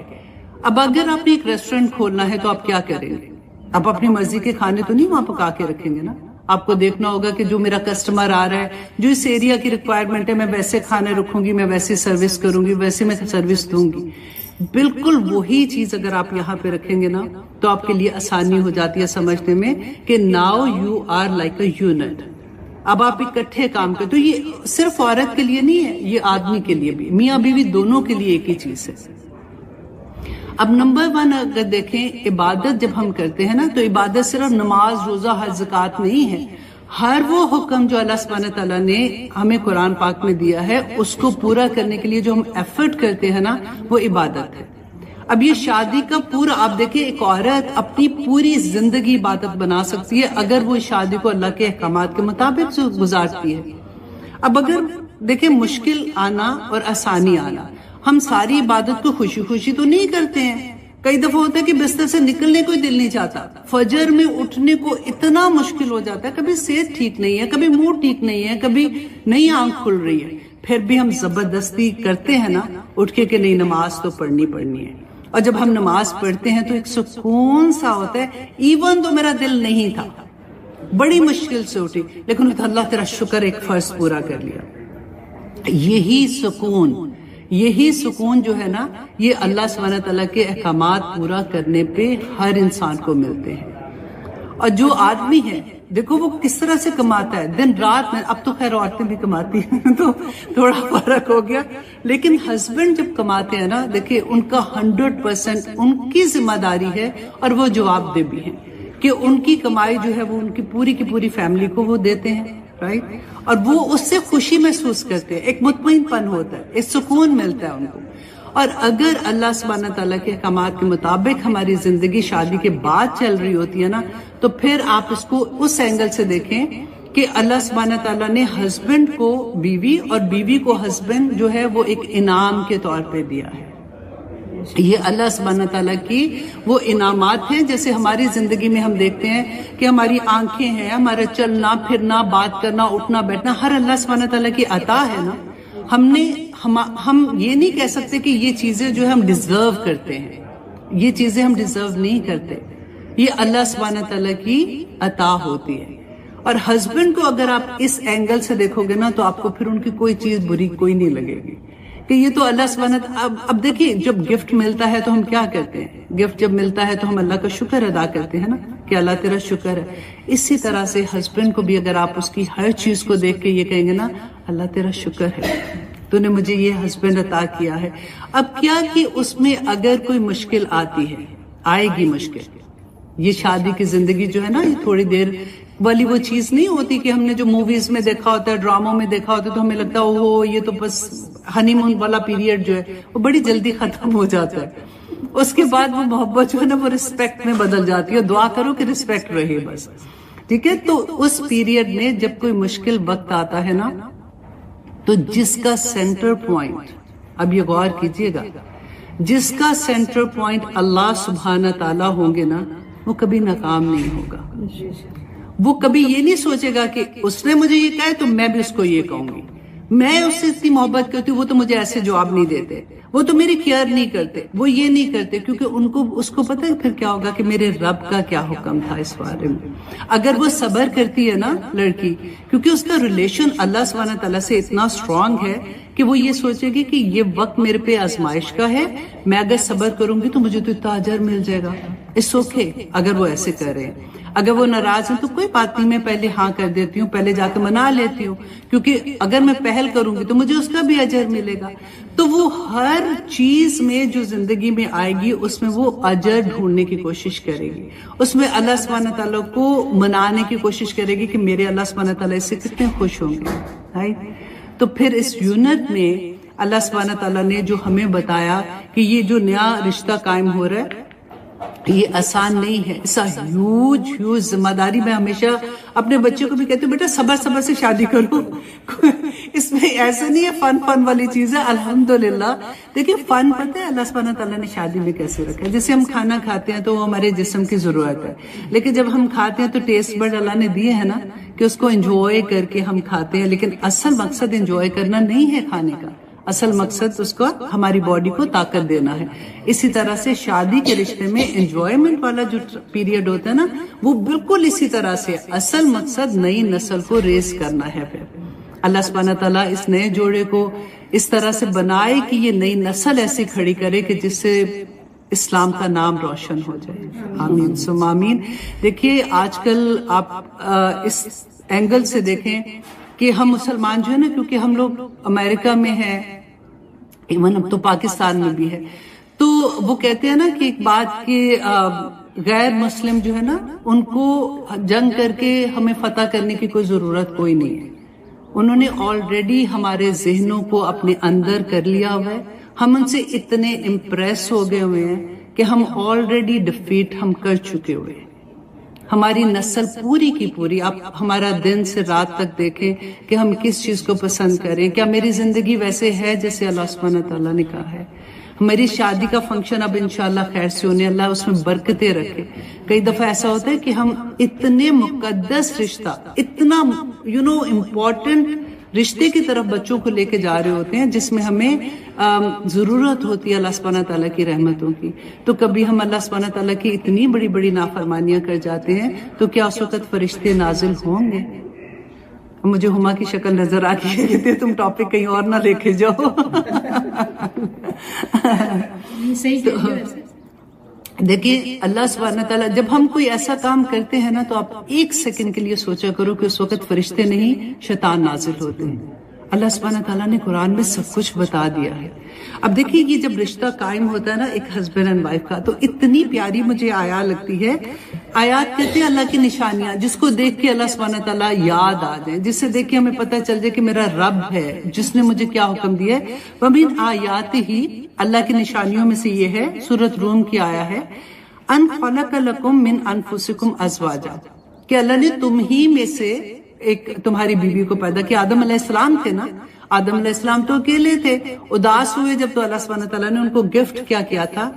A: اب اگر آپ نے ایک ریسٹورینٹ کھولنا ہے تو آپ کیا کریں گے؟ آپ اپنی مرضی کے کھانے تو نہیں وہاں پکا کے رکھیں گے نا. آپ کو دیکھنا ہوگا کہ جو میرا کسٹمر آ رہا ہے، جو اس ایریا کی ریکوائرمنٹ ہے، میں ویسے کھانے رکھوں گی، میں ویسے سروس کروں گی، ویسے میں سروس دوں گی. بالکل وہی چیز اگر آپ یہاں پہ رکھیں گے نا تو آپ کے لیے آسانی ہو جاتی ہے سمجھنے میں کہ now you are like a unit. اب آپ اکٹھے کام کرتے. تو یہ صرف عورت کے لیے نہیں ہے، یہ آدمی کے لیے بھی، میاں بیوی دونوں کے لیے ایک ہی چیز ہے. اب نمبر 1 اگر دیکھیں، عبادت جب ہم کرتے ہیں نا تو عبادت صرف نماز، روزہ، حج، زکوٰۃ نہیں ہے. ہر وہ حکم جو اللہ سبحانہ تعالیٰ نے ہمیں قرآن پاک میں دیا ہے اس کو پورا کرنے کے لیے جو ہم ایفرٹ کرتے ہیں نا وہ عبادت ہے. اب یہ شادی کا پورا آپ دیکھیں، ایک عورت اپنی پوری زندگی عبادت بنا سکتی ہے اگر وہ شادی کو اللہ کے احکامات کے مطابق گزارتی ہے. اب اگر دیکھیں مشکل آنا اور آسانی آنا، ہم ساری عبادت کو خوشی خوشی تو نہیں کرتے ہیں. کئی دفعہ ہوتا ہے کہ بستر سے نکلنے کو دل نہیں چاہتا، فجر میں اٹھنے کو اتنا مشکل ہو جاتا ہے، کبھی صحت ٹھیک نہیں ہے، کبھی موڈ ٹھیک نہیں ہے، کبھی نئی آنکھ کھل رہی ہے، پھر بھی ہم زبردستی کرتے ہیں نا اٹھ کے کہ نہیں نماز تو پڑھنی ہے. اور جب ہم نماز پڑھتے ہیں تو ایک سکون سا ہوتا ہے. ایون تو میرا دل نہیں تھا، بڑی مشکل سے اٹھی، لیکن اللہ تیرا شکر ایک فرض پورا کر لیا. یہی سکون جو ہے نا یہ اللہ سبحانہ تعالیٰ کے احکامات پورا کرنے پہ ہر انسان کو ملتے ہیں. اور جو آدمی ہے دیکھو وہ کس طرح سے کماتا ہے دن رات میں. اب تو خیر عورتیں بھی کماتی ہیں تو تھوڑا فرق ہو گیا، لیکن ہسبینڈ جب کماتے ہیں نا دیکھیں ان کا 100% ان کی ذمہ داری ہے اور وہ جواب دہ بھی ہیں کہ ان کی کمائی جو ہے وہ ان کی پوری فیملی کو وہ دیتے ہیں، رائٹ. اور وہ اس سے خوشی محسوس کرتے ہیں، ایک مطمئن پن ہوتا ہے، ایک سکون ملتا ہے ان کو. اور اگر اللہ سبحانہ تعالیٰ کے احکامات کے مطابق ہماری زندگی شادی کے بعد چل رہی ہوتی ہے نا تو پھر آپ اس کو اس اینگل سے دیکھیں کہ اللہ سبحانہ تعالیٰ نے ہسبینڈ کو بیوی اور بیوی کو ہسبینڈ جو ہے وہ ایک انعام کے طور پہ دیا ہے. یہ اللہ سبحانہ تعالیٰ کی وہ انعامات ہیں. جیسے ہماری زندگی میں ہم دیکھتے ہیں کہ ہماری آنکھیں ہیں، ہمارا چلنا پھرنا، بات کرنا، اٹھنا بیٹھنا، ہر اللہ سبحانہ تعالیٰ کی عطا ہے نا. ہم یہ نہیں کہہ سکتے کہ یہ چیزیں جو ہم ڈیزرو کرتے ہیں، یہ چیزیں ہم ڈیزرو نہیں کرتے، یہ اللہ سبحانہ تعالیٰ کی عطا ہوتی ہے. اور ہسبینڈ کو اگر آپ اس اینگل سے دیکھو گے نا تو آپ کو پھر ان کی کوئی چیز بری کوئی نہیں لگے گی کہ یہ تو اللہ سبحانہ. اب دیکھیے جب گفٹ ملتا ہے تو ہم کیا کرتے ہیں؟ گفٹ جب ملتا ہے تو ہم اللہ کا شکر ادا کرتے ہیں نا کہ اللہ تیرا شکر ہے. اسی طرح سے ہسبینڈ کو بھی اگر آپ اس کی ہر چیز کو دیکھ کے یہ کہیں گے نا اللہ تیرا شکر ہے، تو نے مجھے یہ ہسبینڈ عطا کیا ہے. اب کیا کہ اس میں اگر کوئی مشکل آتی ہے، آئے گی مشکل، یہ شادی کی زندگی جو ہے نا، یہ تھوڑی دیر والی وہ چیز نہیں ہوتی کہ ہم نے جو موویز میں دیکھا ہوتا ہے، ڈراموں میں دیکھا ہوتا ہے، تو ہمیں لگتا ہے اوہ یہ تو بس ہنی مون والا پیریڈ جو ہے وہ بڑی جلدی ختم ہو جاتا ہے. اس کے بعد وہ محبت جو ہے نا وہ رسپیکٹ میں بدل جاتی ہے. دعا کرو کہ رسپیکٹ رہے بس. ٹھیک ہے. تو اس پیریڈ میں جب کوئی مشکل وقت آتا ہے نا، تو جس کا سینٹر پوائنٹ، اب یہ غور کیجئے گا، جس کا سینٹر پوائنٹ اللہ سبحانہ تعالیٰ ہوں گے نا، وہ کبھی ناکام نہیں ہوگا. وہ کبھی یہ نہیں سوچے گا کہ اس نے مجھے یہ کہا ہے تو میں بھی اس کو یہ کہوں گی، میں اس سے اتنی محبت کرتی ہوں، وہ تو مجھے ایسے جواب نہیں دیتے، وہ تو میری کیئر نہیں کرتے، وہ یہ نہیں کرتے، کیونکہ اس کو پتہ ہے پھر کیا ہوگا کہ میرے رب کا کیا حکم تھا اس بارے میں. اگر وہ صبر کرتی ہے نا لڑکی، کیونکہ اس کا ریلیشن اللہ سبحانہ تعالیٰ سے اتنا اسٹرانگ ہے کہ وہ یہ سوچے گی کہ یہ وقت میرے پہ آزمائش کا ہے، میں اگر صبر کروں گی تو مجھے تو اتنا اجر مل جائے گا. اس اوکے اگر وہ ایسے کر رہے ہیں. اگر وہ ناراض ہیں تو کوئی بات نہیں، میں پہلے ہاں کر دیتی ہوں، پہلے جا کے منا لیتی ہوں، کیونکہ اگر میں پہل کروں گی تو مجھے اس کا بھی اجر ملے گا. تو وہ ہر چیز میں جو زندگی میں آئے گی اس میں وہ اجر ڈھونڈنے کی کوشش کرے گی، اس میں اللہ سبحانہ تعالیٰ کو منانے کی کوشش کرے گی کہ میرے اللہ سبحانہ تعالیٰ اس سے کتنے خوش ہوں گے. تو پھر اس یونٹ میں اللہ سبحانہ تعالیٰ نے جو ہمیں بتایا کہ یہ جو نیا رشتہ قائم ہو رہا ہے یہ آسان نہیں ہے، اس ہیوج ذمہ داری. میں ہمیشہ اپنے بچوں کو بھی کہتی ہوں بیٹا صبر سے شادی کرو. اس میں ایسا نہیں ہے فن والی چیز ہے. الحمدللہ دیکھیں فن پتہ ہے اللہ سبحانہ تعالیٰ نے شادی میں کیسے رکھا ہے. جیسے ہم کھانا کھاتے ہیں تو وہ ہمارے جسم کی ضرورت ہے، لیکن جب ہم کھاتے ہیں تو ٹیسٹ بڈ اللہ نے دیے ہیں نا کہ اس کو انجوائے کر کے ہم کھاتے ہیں. لیکن اصل مقصد انجوائے کرنا نہیں ہے کھانے کا، اصل مقصد اس کو ہماری باڈی کو طاقت دینا ہے. اسی طرح سے شادی کے رشتے میں انجوائمنٹ والا جو پیریڈ ہوتا ہے نا وہ بالکل اسی طرح سے اصل مقصد نئی نسل کو ریز کرنا ہے. پھر اللہ سبحانہ تعالیٰ اس نئے جوڑے کو اس طرح سے بنائے کہ یہ نئی نسل ایسی کھڑی کرے کہ جس سے اسلام کا نام روشن ہو جائے. آمین سم آمین. دیکھیے آج کل آپ اس اینگل سے دیکھیں کہ ہم مسلمان جو ہے نا، کیونکہ ہم لوگ امریکہ میں ہیں، ایون اب تو پاکستان میں بھی ہے، تو وہ کہتے ہیں نا کہ ایک بات کہ غیر مسلم جو ہے نا ان کو جنگ کر کے ہمیں فتح کرنے کی کوئی ضرورت کوئی نہیں ہے. انہوں نے آلریڈی ہمارے ذہنوں کو اپنے اندر کر لیا ہوا ہے. ہم ان سے اتنے امپریس ہو گئے ہوئے ہیں کہ ہم آلریڈی ڈیفیٹ ہم کر چکے ہوئے ہیں. ہماری نسل پوری کی پوری، آپ ہمارا دن سے رات تک دیکھیں کہ ہم کس چیز کو پسند کریں. کیا میری زندگی ویسے ہے جیسے اللہ سبحانہ تعالیٰ نے کہا ہے؟ ہماری شادی کا فنکشن اب انشاءاللہ خیر سے ہونے، اللہ اس میں برکتیں رکھے. کئی دفعہ ایسا ہوتا ہے کہ ہم اتنے مقدس رشتہ، اتنا امپورٹنٹ رشتے کی طرف بچوں کو لے کے جا رہے ہوتے ہیں جس میں ہمیں ضرورت ہوتی ہے اللہ سبحانہ تعالیٰ کی رحمتوں کی. تو کبھی ہم اللہ سبحانہ تعالیٰ کی اتنی بڑی بڑی نافرمانیاں کر جاتے ہیں تو کیا اس وقت فرشتے نازل ہوں گے؟ مجھے ہما کی شکل نظر آتی ہے کہ تم ٹاپک کہیں اور نہ لے کے جاؤ. دیکھیے اللہ سبحانہ تعالیٰ جب ہم کوئی ایسا کام کرتے ہیں نا تو آپ ایک سیکنڈ کے لیے سوچا کرو کہ اس وقت فرشتے نہیں شیطان نازل ہوتے ہیں. اللہ سبحانہ تعالیٰ نے قرآن میں سب کچھ بتا دیا ہے. اب دیکھیے یہ جب رشتہ قائم ہوتا ہے نا ایک ہسبینڈ اینڈ وائف کا، تو اتنی پیاری مجھے آیات لگتی ہے. آیات کہتے ہیں اللہ کی نشانیاں جس کو دیکھ کے اللہ سبحانہ تعالیٰ یاد آ جائے، جس سے دیکھ کے ہمیں پتہ چل جائے کہ میرا رب ہے جس نے مجھے کیا حکم دیا ہے. وَمِنْ آیَاتِهِ اللہ کی نشانیوں میں سے یہ ہے، سورۃ روم کی آیا ہے، ان خلق لکم من انفسکم ازواجا، کہ اللہ نے تم ہی میں سے ایک تمہاری بیوی کو پیدا کیا. آدم علیہ السلام تھے نا، آدم علیہ السلام تو اکیلے تھے، اداس ہوئے جب تو اللہ سبحانہ تعالیٰ نے ان کو گفٹ کیا تھا،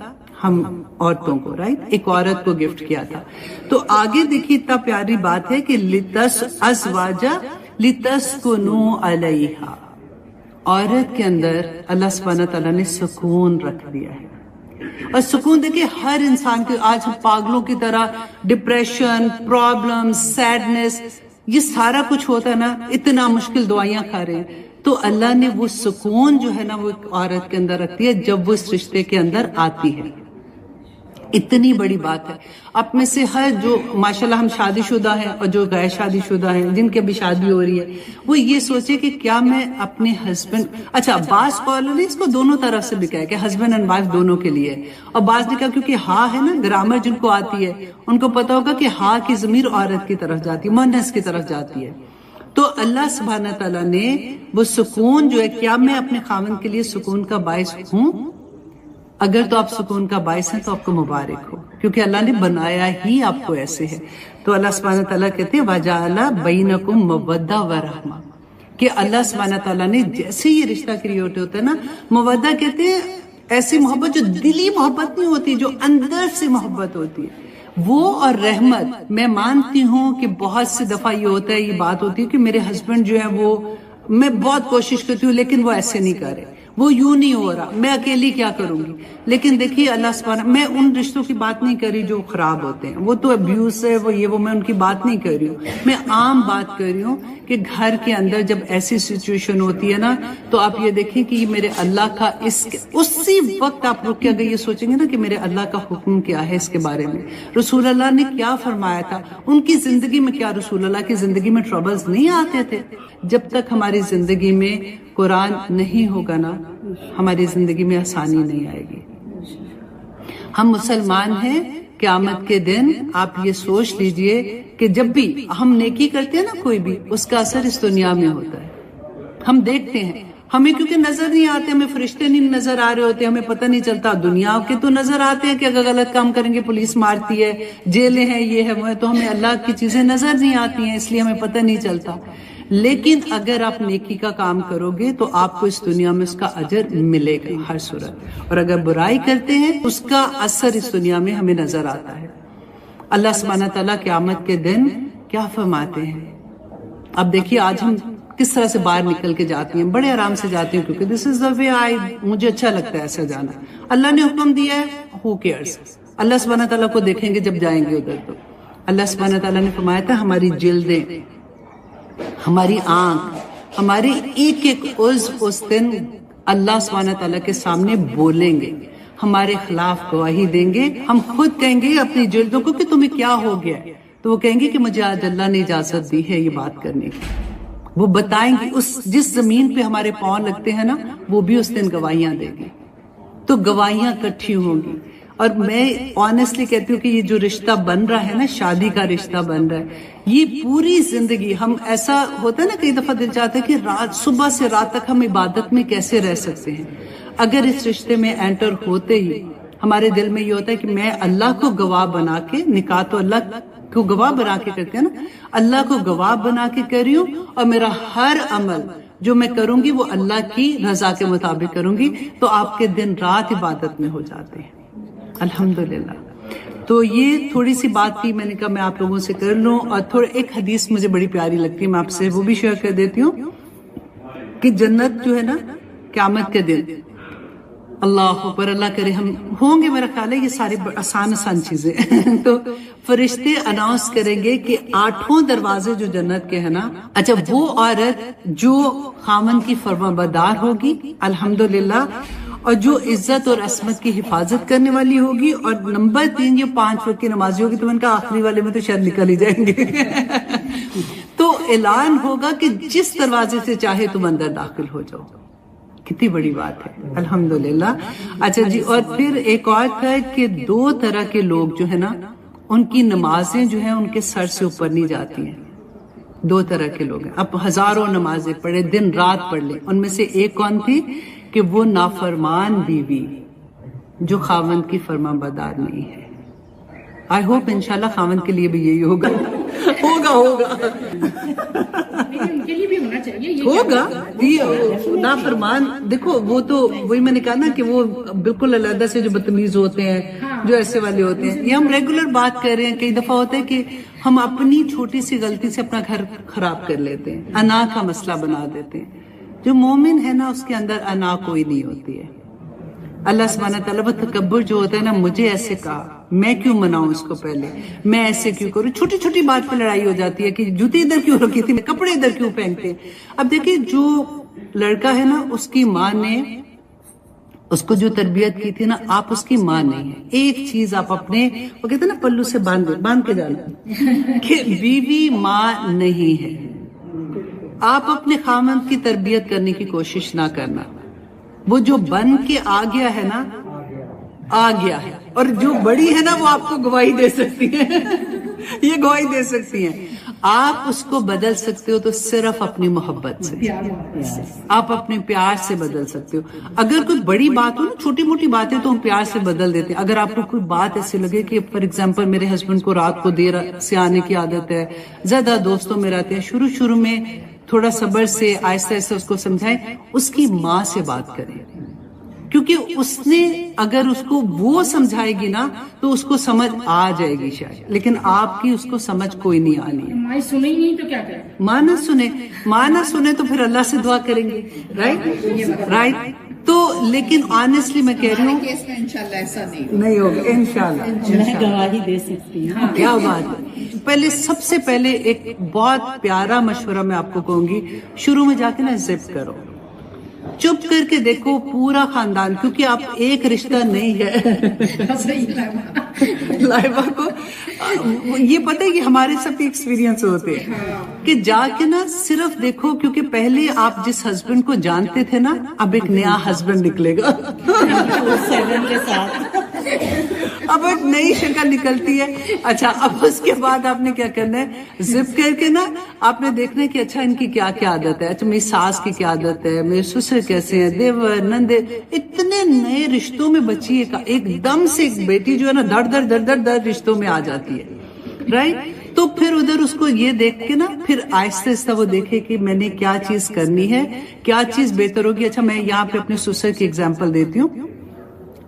A: ہم عورتوں کو، رائٹ، ایک عورت کو گفٹ کیا تھا. تو آگے دیکھیے اتنا پیاری بات ہے کہ لتس ازواجا لتسکنوا علیہا، عورت کے اندر اللہ سبحانہ تعالیٰ نے سکون رکھ دیا ہے. اور سکون دیکھیں ہر انسان کے، آج ہم پاگلوں کی طرح ڈپریشن، پرابلم، سیڈنس، یہ سارا کچھ ہوتا ہے نا، اتنا مشکل دوائیاں کھا رہے ہیں. تو اللہ نے وہ سکون جو ہے نا وہ ایک عورت کے اندر رکھتی ہے جب وہ اس رشتے کے اندر آتی ہے. اتنی بڑی بات ہے. آپ میں سے ہر جو ماشاءاللہ ہم شادی شدہ ہیں اور جو غیر شادی شدہ ہیں جن کی ابھی شادی ہو رہی ہے وہ یہ سوچے کہ کیا میں اپنے ہسبینڈ, اچھا بعض اسکالر نے اس کو دونوں طرف سے بھی کہا کہ ہسبینڈ اینڈ وائف دونوں کے لیے, اور بعض نے کہا کیونکہ ہاں ہے نا گرامر جن کو آتی ہے ان کو پتا ہوگا کہ ہاں کی ضمیر عورت کی طرف جاتی ہے, مؤنث کی طرف جاتی ہے. تو اللہ سبحانہ تعالیٰ نے وہ سکون جو ہے, کیا میں اپنے خاوند کے لیے سکون کا باعث ہوں؟ اگر تو آپ سکون کا باعث ہیں تو آپ کو مبارک ہو, کیونکہ اللہ نے بنایا ہی آپ کو ایسے ہے. تو اللہ سبحانہ تعالیٰ کہتے ہیں وَجَعَلَ بَيْنَكُمْ مَوَدَّةً وَرَحْمَةً, کہ اللہ سبحانہ تعالیٰ نے جیسے یہ رشتہ کریٹ ہوتا ہے نا, مودہ کہتے ہیں ایسی محبت جو دلی محبت نہیں ہوتی, جو اندر سے محبت ہوتی ہے وہ, اور رحمت. میں مانتی ہوں کہ بہت سی دفعہ یہ ہوتا ہے, یہ بات ہوتی ہے کہ میرے ہسبینڈ جو ہے وہ, میں بہت کوشش کرتی ہوں لیکن وہ ایسے نہیں کر رہے, وہ یوں نہیں ہو رہا, میں اکیلی کیا کروں گی. لیکن دیکھیے اللہ سبحانہ, میں ان رشتوں کی بات نہیں کر رہی جو خراب ہوتے ہیں, وہ تو ابیوز ہے, وہ یہ وہ, میں ان کی بات نہیں کر رہی ہوں. میں عام بات کر رہی ہوں کہ گھر کے اندر جب ایسی سچویشن ہوتی ہے نا, تو آپ یہ دیکھیں کہ یہ میرے اللہ کا, اسی وقت آپ رک کے اگر یہ سوچیں گے نا کہ میرے اللہ کا حکم کیا ہے اس کے بارے میں, رسول اللہ نے کیا فرمایا تھا, ان کی زندگی میں کیا, رسول اللہ کی زندگی میں ٹربلز نہیں آتے تھے. جب تک ہماری زندگی میں قرآن نہیں ہوگا نا, ہماری زندگی میں آسانی نہیں آئے گی. ہم مسلمان ہیں, قیامت کے دن آپ یہ سوچ لیجئے کہ جب بھی ہم نیکی کرتے ہیں نا کوئی بھی, اس کا اثر اس دنیا میں ہوتا ہے. ہم دیکھتے ہیں, ہمیں کیونکہ نظر نہیں آتے, ہمیں فرشتے نہیں نظر آ رہے ہوتے, ہمیں پتہ نہیں چلتا. دنیا کے تو نظر آتے ہیں کہ اگر غلط کام کریں گے پولیس مارتی ہے, جیلیں ہیں, یہ ہے وہ ہے, تو ہمیں اللہ کی چیزیں نظر نہیں آتی ہیں, اس لیے ہمیں پتہ نہیں چلتا. لیکن اگر آپ نیکی کا کام کرو گے تو آپ کو اس دنیا میں اس کا اجر ملے گا ہر صورت, اور اگر برائی کرتے ہیں اس کا اثر اس دنیا میں ہمیں نظر آتا ہے. اللہ سبحانہ تعالیٰ قیامت کے دن کیا فرماتے ہیں. اب دیکھیے آج ہم کس طرح سے باہر نکل کے جاتی ہیں, بڑے آرام سے جاتی ہیں کیونکہ دس از دا وے آئی, مجھے اچھا لگتا ہے ایسا جانا. اللہ نے حکم دیا ہے, ہو کیئرس, اللہ سبحانہ تعالیٰ کو دیکھیں گے جب جائیں گے ادھر. تو اللہ سبحانہ تعالیٰ نے فرمایا تھا ہماری جلدیں, ہماری آنکھ, ہمارے ایک ایک عضو اس دن اللہ سبحانہ تعالیٰ کے سامنے بولیں گے, ہمارے خلاف گواہی دیں گے. ہم خود کہیں گے اپنی جلدوں کو کہ تمہیں کیا ہو گیا, تو وہ کہیں گے کہ مجھے آج اللہ نے اجازت دی ہے یہ بات کرنے کی. وہ بتائیں گے, اس جس زمین پہ ہمارے پاؤں لگتے ہیں نا وہ بھی اس دن گواہیاں دے گی. تو گواہیاں اکٹھی ہوں گی. اور میں آنیسٹلی کہتی ہوں کہ یہ جو رشتہ بن رہا ہے نا, شادی کا رشتہ بن رہا ہے, یہ پوری زندگی ہم, ایسا ہوتا ہے نا کئی دفعہ دل چاہتا ہے کہ رات, صبح سے رات تک ہم عبادت میں کیسے رہ سکتے ہیں. اگر اس رشتے میں انٹر ہوتے ہی ہمارے دل میں یہ ہوتا ہے کہ میں اللہ کو گواہ بنا کے, نکاح تو اللہ کو گواہ بنا کے کرتے ہیں نا, اللہ کو گواہ بنا کے کر رہی ہوں, اور میرا ہر عمل جو میں کروں گی وہ اللہ کی رضا کے مطابق کروں گی, تو آپ کے دن رات عبادت میں ہو جاتے ہیں الحمدللہ. تو یہ تھوڑی سی بات تھی, میں نے کہا میں آپ لوگوں سے کر لوں. اور تھوڑا ایک حدیث مجھے بڑی پیاری لگتی ہے, میں آپ سے وہ بھی شیئر کر دیتی ہوں کہ جنت جو ہے نا قیامت کے دن, اللہ اکبر, اللہ کرے ہم ہوں گے, میرا خیال ہے یہ ساری آسان چیزیں تو فرشتے اناؤنس کریں گے کہ 8 دروازے جو جنت کے ہیں نا, اچھا وہ عورت جو خاوند کی فرمانبردار ہوگی الحمدللہ, اور جو عزت اور عصمت کی حفاظت کرنے والی ہوگی, اور نمبر 3 جو 5 وقت کی نمازی ہوگی, تو ان کا آخری والے میں تو شاید نکل ہی جائیں گے تو اعلان ہوگا کہ جس دروازے سے چاہے تم اندر داخل ہو جاؤ. کتنی بڑی بات ہے الحمدللہ. اچھا جی, اور پھر ایک اور ہے کہ 2 طرح کے لوگ جو ہے نا, ان کی نمازیں جو ہیں ان کے سر سے اوپر نہیں جاتی ہیں. 2 طرح کے لوگ ہیں, اب ہزاروں نمازیں پڑھے, دن رات پڑھ لیں, ان میں سے ایک کون تھی کہ وہ نافرمان بیوی جو خاوند کی فرمان بردار نہیں ہے. آئی ہوپ انشاءاللہ خاوند کے لیے بھی یہی ہوگا ہوگا نافرمان. دیکھو وہ تو وہی میں نے کہا نا کہ وہ بالکل علیحدہ سے جو بدتمیز ہوتے ہیں, جو ایسے والے ہوتے ہیں. یہ ہم ریگولر بات کر رہے ہیں, کئی دفعہ ہوتا ہے کہ ہم اپنی چھوٹی سی غلطی سے اپنا گھر خراب کر لیتے ہیں, انا کا مسئلہ بنا دیتے ہیں. جو مومن ہے نا اس کے اندر انا کوئی نہیں ہوتی ہے. اللہ سبحانہ تعالیٰ وہ تکبر جو ہوتا ہے نا, مجھے ایسے کہا, میں کیوں مناؤں اس کو, پہلے میں ایسے کیوں کروں. چھوٹی چھوٹی بات پہ لڑائی ہو جاتی ہے کہ جوتی ادھر کیوں رکھی تھی, کپڑے ادھر کیوں پہنتے. اب دیکھیں جو لڑکا ہے نا, اس کی ماں نے اس کو جو تربیت کی تھی نا، آپ اس کی ماں نہیں ہے. ایک چیز آپ اپنے، وہ کہتے ہیں نا پلو سے باندھ کے جانا کہ بیوی ماں نہیں ہے. آپ اپنے خامند کی تربیت کرنے کی کوشش نہ کرنا. وہ جو بن کے آ گیا ہے نا، آ گیا ہے، اور جو بڑی ہے نا وہ آپ کو گواہی دے سکتی ہے یہ گواہی دے سکتی ہیں. آپ اس کو بدل سکتے ہو تو صرف اپنی محبت سے، آپ اپنے پیار سے بدل سکتے ہو. اگر کوئی بڑی بات ہو نا، چھوٹی موٹی باتیں تو ہم پیار سے بدل دیتے ہیں. اگر آپ کو کوئی بات ایسی لگے کہ فار ایگزامپل میرے ہسبینڈ کو رات کو دیر سے آنے کی عادت ہے، زیادہ دوستوں میں رہتے ہیں، شروع میں تھوڑا صبر سے آہستہ آہستہ اس کو سمجھائیں. اس کی ماں سے بات کریں، کیونکہ اس نے اگر اس کو وہ سمجھائے گی نا تو اس کو سمجھ آ جائے گی شاید، لیکن آپ کی اس کو سمجھ کوئی نہیں آنی ہے.
B: ماں سنے نہیں تو کیا کریں؟
A: ماں نہ سنے تو پھر اللہ سے دعا کریں گے. رائٹ. تو لیکن آنیسٹلی میں کہہ رہی ہوں
C: انشاءاللہ ایسا
A: نہیں ہوگا انشاءاللہ.
B: میں گواہی دے سکتی ہوں.
A: کیا بات ہے. سب سے پہلے ایک بہت پیارا مشورہ میں آپ کو کہوں گی، شروع میں جا کے نا زپ کرو، چپ کر کے دیکھو پورا خاندان، کیونکہ آپ ایک رشتہ نہیں ہے. لائبہ کو یہ پتہ ہے کہ ہمارے سب کے ایکسپیرینس ہوتے ہیں کہ جا کے نا صرف دیکھو، کیونکہ پہلے آپ جس ہسبینڈ کو جانتے تھے نا، اب ایک نیا ہسبینڈ نکلے گا اب ایک نئی شکل نکلتی ہے. اچھا، اب اس کے بعد آپ نے کیا کرنا ہے، زپ کر کے نا آپ نے دیکھنا ہے کہ اچھا ان کی کیا کیا عادت ہے، اچھا میری ساس کی کیا عادت ہے، میرے سسر کیسے ہیں، دیور نندے، اتنے نئے رشتوں میں بچی ایک دم سے ایک بیٹی جو ہے نا در رشتوں میں آ جاتی ہے. رائٹ. تو پھر ادھر اس کو یہ دیکھ کے نا پھر آہستہ آہستہ وہ دیکھے کہ میں نے کیا چیز کرنی ہے، کیا چیز بہتر ہوگی. اچھا میں یہاں پہ اپنے سسر کی اگزامپل دیتی ہوں.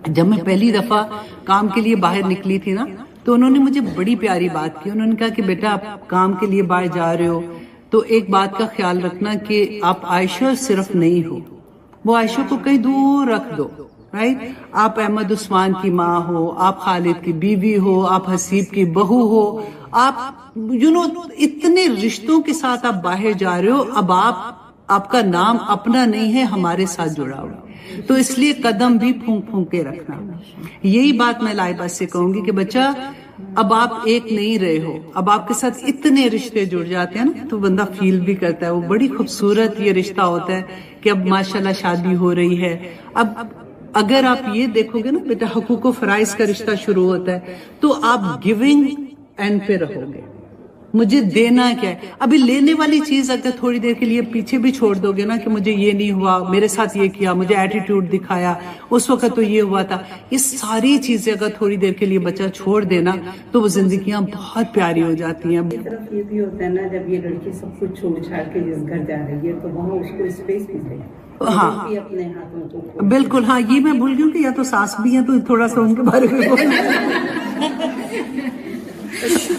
A: جب میں پہلی دفعہ کام کے لیے باہر نکلی تھی نا، تو انہوں نے مجھے بڑی پیاری بات کی. انہوں نے کہا کہ بیٹا آپ کام کے لیے باہر جا رہے ہو تو ایک بات کا خیال رکھنا کہ آپ عائشہ صرف نہیں ہو، وہ عائشہ کو کہیں دور رکھ دو. رائٹ. آپ احمد عثمان کی ماں ہو، آپ خالد کی بیوی ہو، آپ حسیب کی بہو ہو، آپ اتنے رشتوں کے ساتھ آپ باہر جا رہے ہو. اب آپ کا نام اپنا نہیں ہے، ہمارے ساتھ جڑا ہوا. تو اس لیے قدم بھی پھونک کے رکھنا. یہی بات میں لائبہ سے کہوں گی کہ بچہ اب آپ ایک نہیں رہے ہو، اب آپ کے ساتھ اتنے رشتے جڑ جاتے ہیں نا تو بندہ فیل بھی کرتا ہے. وہ بڑی خوبصورت یہ رشتہ ہوتا ہے کہ اب ماشاءاللہ شادی ہو رہی ہے. اب اگر آپ یہ دیکھو گے نا بیٹا، حقوق و فرائض کا رشتہ شروع ہوتا ہے تو آپ گیونگ اینڈ پہ رہو گے، مجھے دینا کیا ہے. ابھی لینے والی چیز اگر تھوڑی دیر کے لیے پیچھے بھی چھوڑ دو گے نا کہ مجھے یہ نہیں ہوا، میرے ساتھ یہ کیا، مجھے ایٹیٹیوڈ دکھایا، اس وقت تو یہ ہوا تھا، یہ ساری چیزیں اگر تھوڑی دیر کے لیے بچہ چھوڑ دینا تو وہ زندگیاں بہت پیاری ہو جاتی ہیں.
D: طرف یہ بھی ہوتا ہے نا، جب یہ لڑکی سب کچھ چھوڑ چھاڑ کے جس گھر جا رہی ہے تو وہاں اس کو اسپیس بھی دے.
A: ہاں
D: اپنے ہاتھوں کو
A: بالکل. ہاں یہ میں بھول گئی ہوں کہ یا تو ساس بھی ہیں تو تھوڑا سا ان کے بارے میں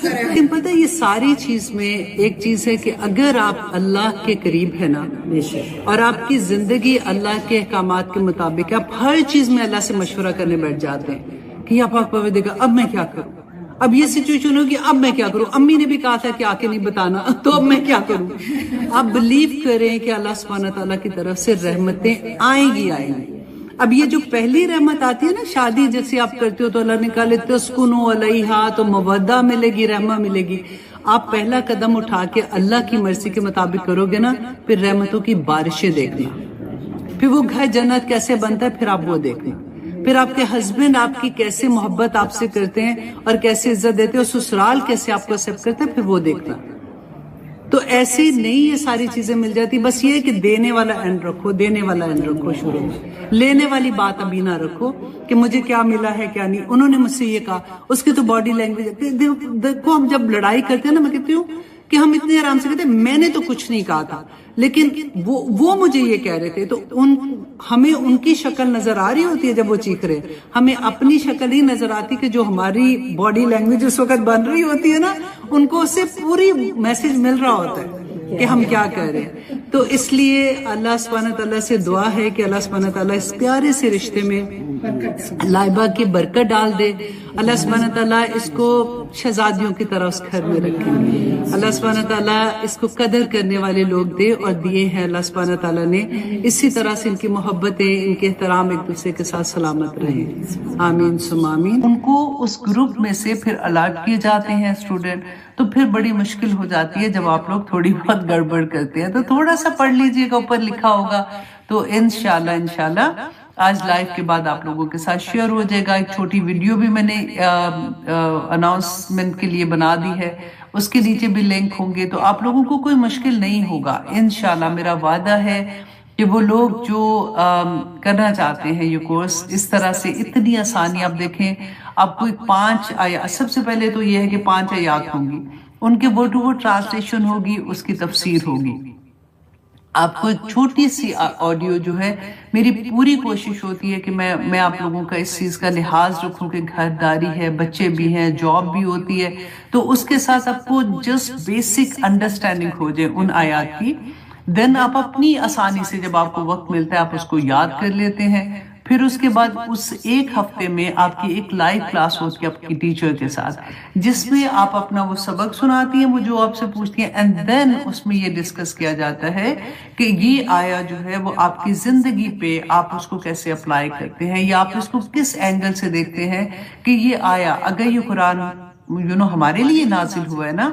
A: لیکن پتہ ہے یہ ساری چیز میں ایک چیز ہے کہ اگر آپ اللہ کے قریب ہے نا اور آپ کی زندگی اللہ کے احکامات کے مطابق، آپ ہر چیز میں اللہ سے مشورہ کرنے بیٹھ جاتے ہیں کہ یا پاک پروردگار اب میں کیا کروں، اب یہ سچویشن ہوگی اب میں کیا کروں، امی نے بھی کہا تھا کہ آ کے نہیں بتانا تو اب میں کیا کروں. آپ بلیو کریں کہ اللہ سبحانہ تعالیٰ کی طرف سے رحمتیں آئیں گی. اب یہ جو پہلی رحمت آتی ہے نا، شادی جیسے آپ کرتے ہو تو اللہ نے کہا لِتَسْكُنُوا عَلَيْهَا، تو مودہ ملے گی، رحمہ ملے گی. آپ پہلا قدم اٹھا کے اللہ کی مرضی کے مطابق کرو گے نا، پھر رحمتوں کی بارشیں دیکھنا، پھر وہ گھر جنت کیسے بنتا ہے پھر آپ وہ دیکھنا، پھر آپ کے ہسبینڈ آپ کی کیسے محبت آپ سے کرتے ہیں اور کیسے عزت دیتے ہیں، اور سسرال کیسے آپ کو ایکسپٹ کرتے ہیں، پھر وہ دیکھنا. تو ایسے نہیں یہ ساری چیزیں مل جاتی. بس یہ کہ دینے والا اینڈ رکھو، دینے والا اینڈ رکھو شروع میں. لینے والی بات ابھی نہ رکھو کہ مجھے کیا ملا ہے کیا نہیں. انہوں نے مجھ سے یہ کہا، اس کی تو باڈی لینگویج دیکھو. ہم جب لڑائی کرتے ہیں نا، میں کہتی ہوں کہ ہم اتنے آرام سے کہتے ہیں میں نے تو کچھ نہیں کہا تھا، لیکن وہ مجھے یہ کہہ رہے تھے، تو ہمیں ان کی شکل نظر آ رہی ہوتی ہے جب وہ چیخ رہے، ہمیں اپنی شکل ہی نظر آتی کہ جو ہماری باڈی لینگویج اس وقت بن رہی ہوتی ہے نا، ان کو اس سے پوری میسج مل رہا ہوتا ہے. کہ ہم کیا کر رہے ہیں. تو اس لیے اللہ سبحانہ تعالیٰ سے دعا ہے کہ اللہ سبحانہ تعالیٰ اس پیارے سے رشتے میں لائبہ کی برکت ڈال دے. اللہ سبحانہ تعالیٰ اس کو شہزادیوں کی طرح اس گھر میں رکھے. اللہ سبحانہ تعالیٰ اس کو قدر کرنے والے لوگ دے اور دیے ہیں اللہ سبحانہ تعالیٰ نے. اسی طرح سے ان کی محبتیں، ان کے احترام ایک دوسرے کے ساتھ سلامت رہے. آمین ثم آمین. ان کو اس گروپ میں سے پھر الاٹ کیے جاتے ہیں اسٹوڈنٹ، تو پھر بڑی مشکل ہو جاتی ہے جب آپ لوگ تھوڑی بہت گڑبڑ کرتے ہیں. تو تھوڑا سا پڑھ لیجئے گا، اوپر لکھا ہوگا. تو انشاءاللہ آج لائف کے بعد آپ لوگوں کے ساتھ شیئر ہو جائے گا. ایک چھوٹی ویڈیو بھی میں نے اناؤنسمنٹ کے لیے بنا دی ہے، اس کے نیچے بھی لنک ہوں گے، تو آپ لوگوں کو کوئی مشکل نہیں ہوگا انشاءاللہ. میرا وعدہ ہے کہ وہ لوگ جو کرنا چاہتے ہیں یہ کورس، اس طرح سے اتنی آسانی. آپ دیکھیں، آپ کو 5 آیات، سب سے پہلے تو یہ ہے کہ 5 آیات ہوں گی، ان کے ورڈ ٹو ورڈ ٹرانسلیشن ہوگی، اس کی تفسیر ہوگی. آپ کو ایک چھوٹی سی آڈیو جو ہے، میری پوری کوشش ہوتی ہے کہ میں آپ لوگوں کا اس چیز کا لحاظ رکھوں کہ گھر داری ہے، بچے بھی ہیں، جاب بھی ہوتی ہے، تو اس کے ساتھ آپ کو جسٹ بیسک انڈرسٹینڈنگ ہو جائے ان آیات کی. دین آپ اپنی آسانی سے جب آپ کو وقت ملتا ہے آپ اس کو یاد کر لیتے ہیں. پھر اس کے بعد اس ایک ہفتے میں آپ کی ایک لائیو کلاس ہوتی ہے آپ کی ٹیچر کے ساتھ، جس میں آپ اپنا وہ سبق سناتی ہیں، وہ جو آپ سے پوچھتی ہیں، اینڈ دین اس میں یہ ڈسکس کیا جاتا ہے کہ یہ آیا جو ہے وہ آپ کی زندگی پہ آپ اس کو کیسے اپلائی کرتے ہیں، یا آپ اس کو کس اینگل سے دیکھتے ہیں کہ یہ آیا، اگر یہ قرآن ہمارے لیے نازل ہوا ہے نا،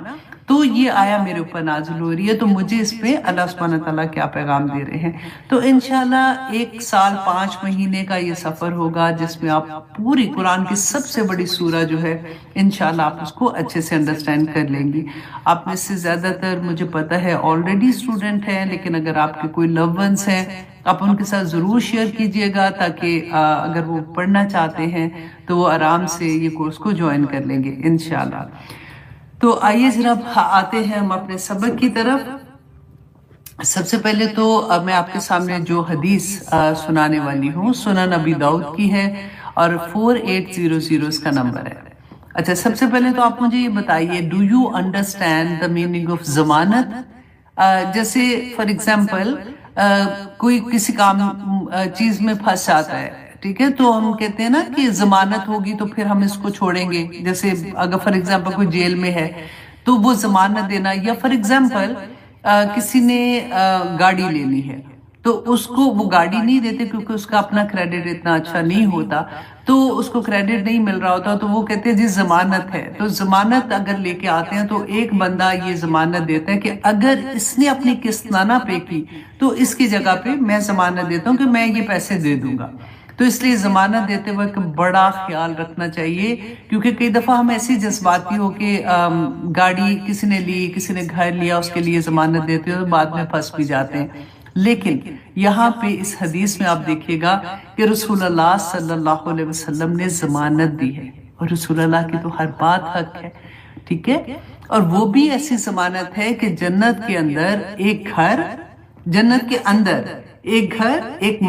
A: تو یہ آیا میرے اوپر نازل ہو رہی ہے، تو مجھے اس پہ اللہ سبحانہ تعالیٰ کیا پیغام دے رہے ہیں. تو انشاءاللہ 1 سال 5 مہینے کا یہ سفر ہوگا جس میں آپ پوری قرآن کی سب سے بڑی سورہ جو ہے انشاءاللہ آپ اس کو اچھے سے انڈرسٹینڈ کر لیں گی. آپ میں سے زیادہ تر مجھے پتہ ہے آلریڈی اسٹوڈنٹ ہیں، لیکن اگر آپ کے کوئی لو ونس ہیں آپ ان کے ساتھ ضرور شیئر کیجئے گا، تاکہ اگر وہ پڑھنا چاہتے ہیں تو وہ آرام سے یہ کورس کو جوائن کر لیں گے انشاءاللہ. تو آئیے جناب آتے ہیں ہم اپنے سبق کی طرف. سب سے پہلے تو میں آپ کے سامنے جو حدیث سنانے والی ہوں سنن ابی داؤد کی ہے اور 4800 اس کا نمبر ہے. اچھا، سب سے پہلے تو آپ مجھے یہ بتائیے، do you understand the meaning of ضمانت؟ جیسے فار ایگزامپل کوئی کسی کام چیز میں پھنس جاتا ہے، ٹھیک ہے، تو ہم کہتے ہیں نا کہ ضمانت ہوگی تو پھر ہم اس کو چھوڑیں گے. جیسے اگر فار ایگزامپل کوئی جیل میں ہے تو وہ ضمانت دینا، یا فار ایگزامپل کسی نے گاڑی لینی ہے تو اس کو وہ گاڑی نہیں دیتے کیونکہ اس کا اپنا کریڈٹ اتنا اچھا نہیں ہوتا، تو اس کو کریڈٹ نہیں مل رہا ہوتا، تو وہ کہتے ہیں جی ضمانت ہے. تو ضمانت اگر لے کے آتے ہیں تو ایک بندہ یہ ضمانت دیتا ہے کہ اگر اس نے اپنی قسط نہ پے کی تو اس کی جگہ پہ میں ضمانت دیتا ہوں کہ میں یہ پیسے دے دوں گا. تو اس لیے ضمانت دیتے وقت بڑا خیال رکھنا چاہیے، کیونکہ کئی دفعہ ہم ایسی جذباتی ہو کہ گاڑی کسی نے لی، کسی نے گھر لیا، اس کے لیے ضمانت دیتے ہو، بعد میں پھنس بھی جاتے ہیں. لیکن یہاں پہ اس حدیث میں آپ دیکھیے گا کہ رسول اللہ صلی اللہ علیہ وسلم نے ضمانت دی ہے، اور رسول اللہ کی تو ہر بات حق ہے، ٹھیک ہے. اور وہ بھی ایسی ضمانت ہے کہ جنت کے اندر ایک گھر، جنت کے اندر ایک گھر، ایک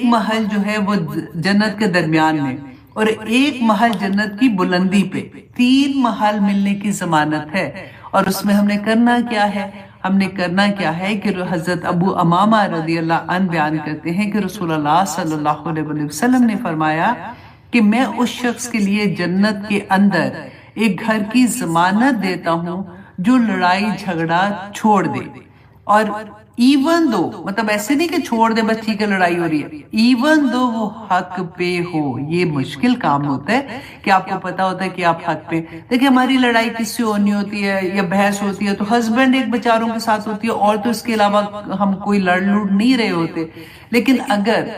A: محل جو ہے وہ جنت کے درمیان میں، اور ایک محل جنت کی بلندی پہ، 3 محل ملنے کی ضمانت ہے. اور اس میں ہم نے کرنا کیا ہے؟ ہم نے کرنا کیا ہے کہ حضرت ابو امامہ رضی اللہ عنہ بیان کرتے ہیں کہ رسول اللہ صلی اللہ علیہ وسلم نے فرمایا کہ میں اس شخص کے لیے جنت کے اندر ایک گھر کی ضمانت دیتا ہوں جو لڑائی جھگڑا چھوڑ دے. اور ایون دو، مطلب ایسے نہیں کہ چھوڑ دے بس ٹھیک ہے لڑائی ہو رہی ہے، ایون دو وہ حق پہ ہو. یہ مشکل کام ہوتا ہے کہ آپ کو پتا ہوتا ہے کہ آپ حق پہ. دیکھیں ہماری لڑائی کس سے ہونی ہوتی ہے یا بحث ہوتی ہے تو ہسبینڈ ایک بیچاروں کے ساتھ ہوتی ہے، اور تو اس کے علاوہ ہم کوئی لڑ نہیں رہے ہوتے. لیکن اگر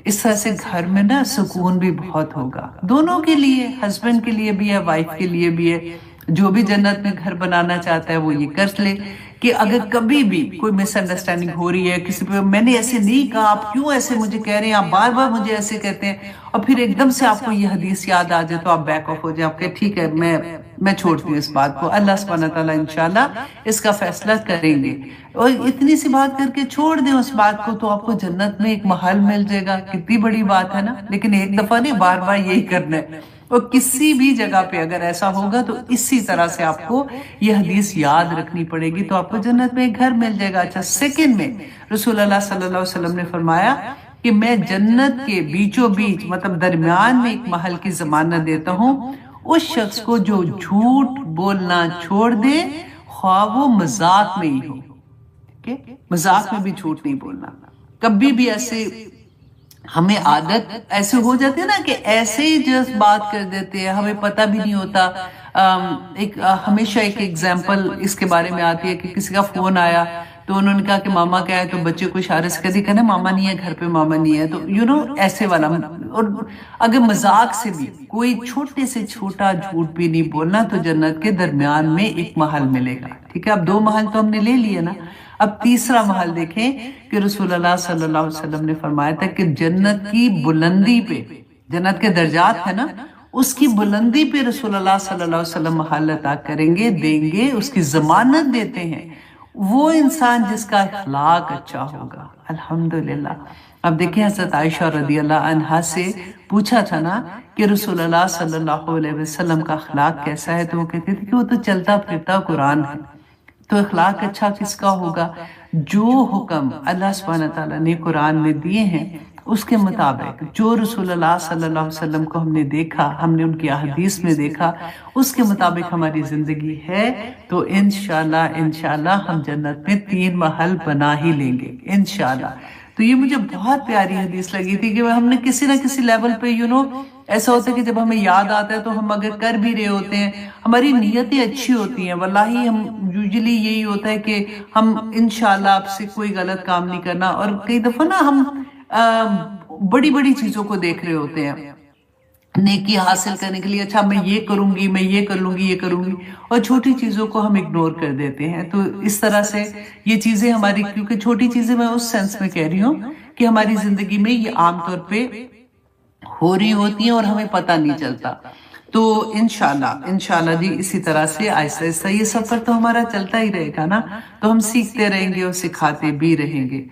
A: اس طرح سے گھر میں نا سکون بھی بہت ہوگا، دونوں کے لیے، ہسبینڈ کے لیے بھی ہے، وائف کے لیے بھی ہے. جو بھی جنت میں گھر بنانا چاہتا ہے وہ یہ کر لے کہ اگر کبھی بھی کوئی مس انڈرسٹینڈنگ ہو رہی ہے کسی پہ، میں نے ایسے نہیں کہا، آپ کیوں ایسے مجھے کہہ رہے ہیں، آپ بار بار مجھے ایسے کہتے ہیں، اور پھر ایک دم سے آپ کو یہ حدیث یاد آ جائے تو آپ بیک آف ہو جائیں، آپ کہ ٹھیک ہے میں چھوڑتی ہوں اس بات کو، اللہ سبحانہ تعالیٰ انشاءاللہ اس کا فیصلہ کریں گے. اور اتنی سی بات کر کے چھوڑ دیں اس بات کو تو آپ کو جنت میں ایک محل مل جائے گا. کتنی بڑی بات ہے نا. لیکن ایک دفعہ نہیں، بار بار یہی کرنا ہے. اور کسی بھی جگہ پہ اگر ایسا ہوگا تو اسی طرح سے آپ کو یہ حدیث یاد رکھنی پڑے گی، تو آپ کو جنت میں ایک گھر مل جائے گا۔ اچھا، سیکنڈ میں رسول اللہ صلی اللہ علیہ وسلم نے فرمایا کہ میں جنت کے بیچوں بیچ مطلب درمیان میں ایک محل کی ضمانت دیتا ہوں اس شخص کو جو جھوٹ بولنا چھوڑ دے، خواہ وہ مذاق میں ہی ہو، مذاق میں بھی جھوٹ نہیں بولنا۔ کبھی بھی ایسے ہمیں عادت ایسے ہو جاتی ہے نا کہ ایسے ہی جس بات کر دیتے ہیں، ہمیں پتہ بھی نہیں ہوتا۔ ہمیشہ ایک ایگزامپل اس کے بارے میں آتی ہے کہ کسی کا فون آیا تو انہوں نے کہا کہ ماما کیا ہے، تو بچے کو اشارے سے کہتے کہنا ماما نہیں ہے گھر پہ، ماما نہیں ہے، تو ایسے والا۔ اور اگر مذاق سے بھی کوئی چھوٹے سے چھوٹا جھوٹ بھی نہیں بولنا تو جنت کے درمیان میں ایک محل ملے گا، ٹھیک ہے۔ اب 2 محل تو ہم نے لے لیے نا، اب تیسرا محل دیکھیں کہ رسول اللہ صلی اللہ علیہ وسلم نے فرمایا تھا کہ جنت کی بلندی پہ، جنت کے درجات ہے نا، اس کی بلندی پہ رسول اللہ صلی اللہ علیہ وسلم محل عطا کریں گے، دیں گے، اس کی ضمانت دیتے ہیں وہ انسان جس کا اخلاق اچھا ہوگا۔ الحمدللہ۔ اب دیکھیں حضرت عائشہ رضی اللہ عنہا سے پوچھا تھا نا کہ رسول اللہ صلی اللہ علیہ وسلم کا اخلاق کیسا ہے، تو وہ کہتے تھے کہ وہ تو چلتا پھرتا قرآن ہے۔ تو اخلاق اچھا کس کا ہوگا؟ جو حکم اللہ سبحانہ تعالیٰ نے قرآن میں دیے ہیں اس کے مطابق، جو رسول اللہ صلی اللہ علیہ وسلم کو ہم نے دیکھا، ہم نے ان کی احادیث میں دیکھا، اس کے مطابق ہماری زندگی ہے، تو انشاءاللہ ہم جنت میں 3 محل بنا ہی لیں گے انشاءاللہ۔ تو یہ مجھے بہت پیاری حدیث لگی تھی کہ ہم نے کسی نہ کسی لیول پہ ایسا ہوتا ہے کہ جب ہمیں یاد آتا ہے تو ہم اگر کر بھی رہے ہوتے ہیں، ہماری نیتیں اچھی ہوتی ہیں، واللہ ہم یوزلی یہی ہوتا ہے کہ ہم انشاءاللہ آپ سے کوئی غلط کام نہیں کرنا، اور کئی دفعہ نا ہم بڑی بڑی چیزوں کو دیکھ رہے ہوتے ہیں نیکی حاصل کرنے کے لیے، اچھا میں یہ کروں گی، میں یہ کر لوں گی، یہ کروں گی، اور چھوٹی چیزوں کو ہم اگنور کر دیتے ہیں۔ تو اس طرح سے یہ چیزیں ہماری، کیونکہ چھوٹی چیزیں میں اس سینس میں کہہ رہی ہوں کہ ہماری زندگی میں یہ عام طور پہ ہو رہی ہوتی ہیں اور ہمیں پتہ نہیں چلتا۔ تو انشاءاللہ جی اسی طرح سے آہستہ آہستہ یہ سفر تو ہمارا چلتا ہی رہے گا نا، تو ہم سیکھتے رہیں گے اور سکھاتے بھی رہیں گے۔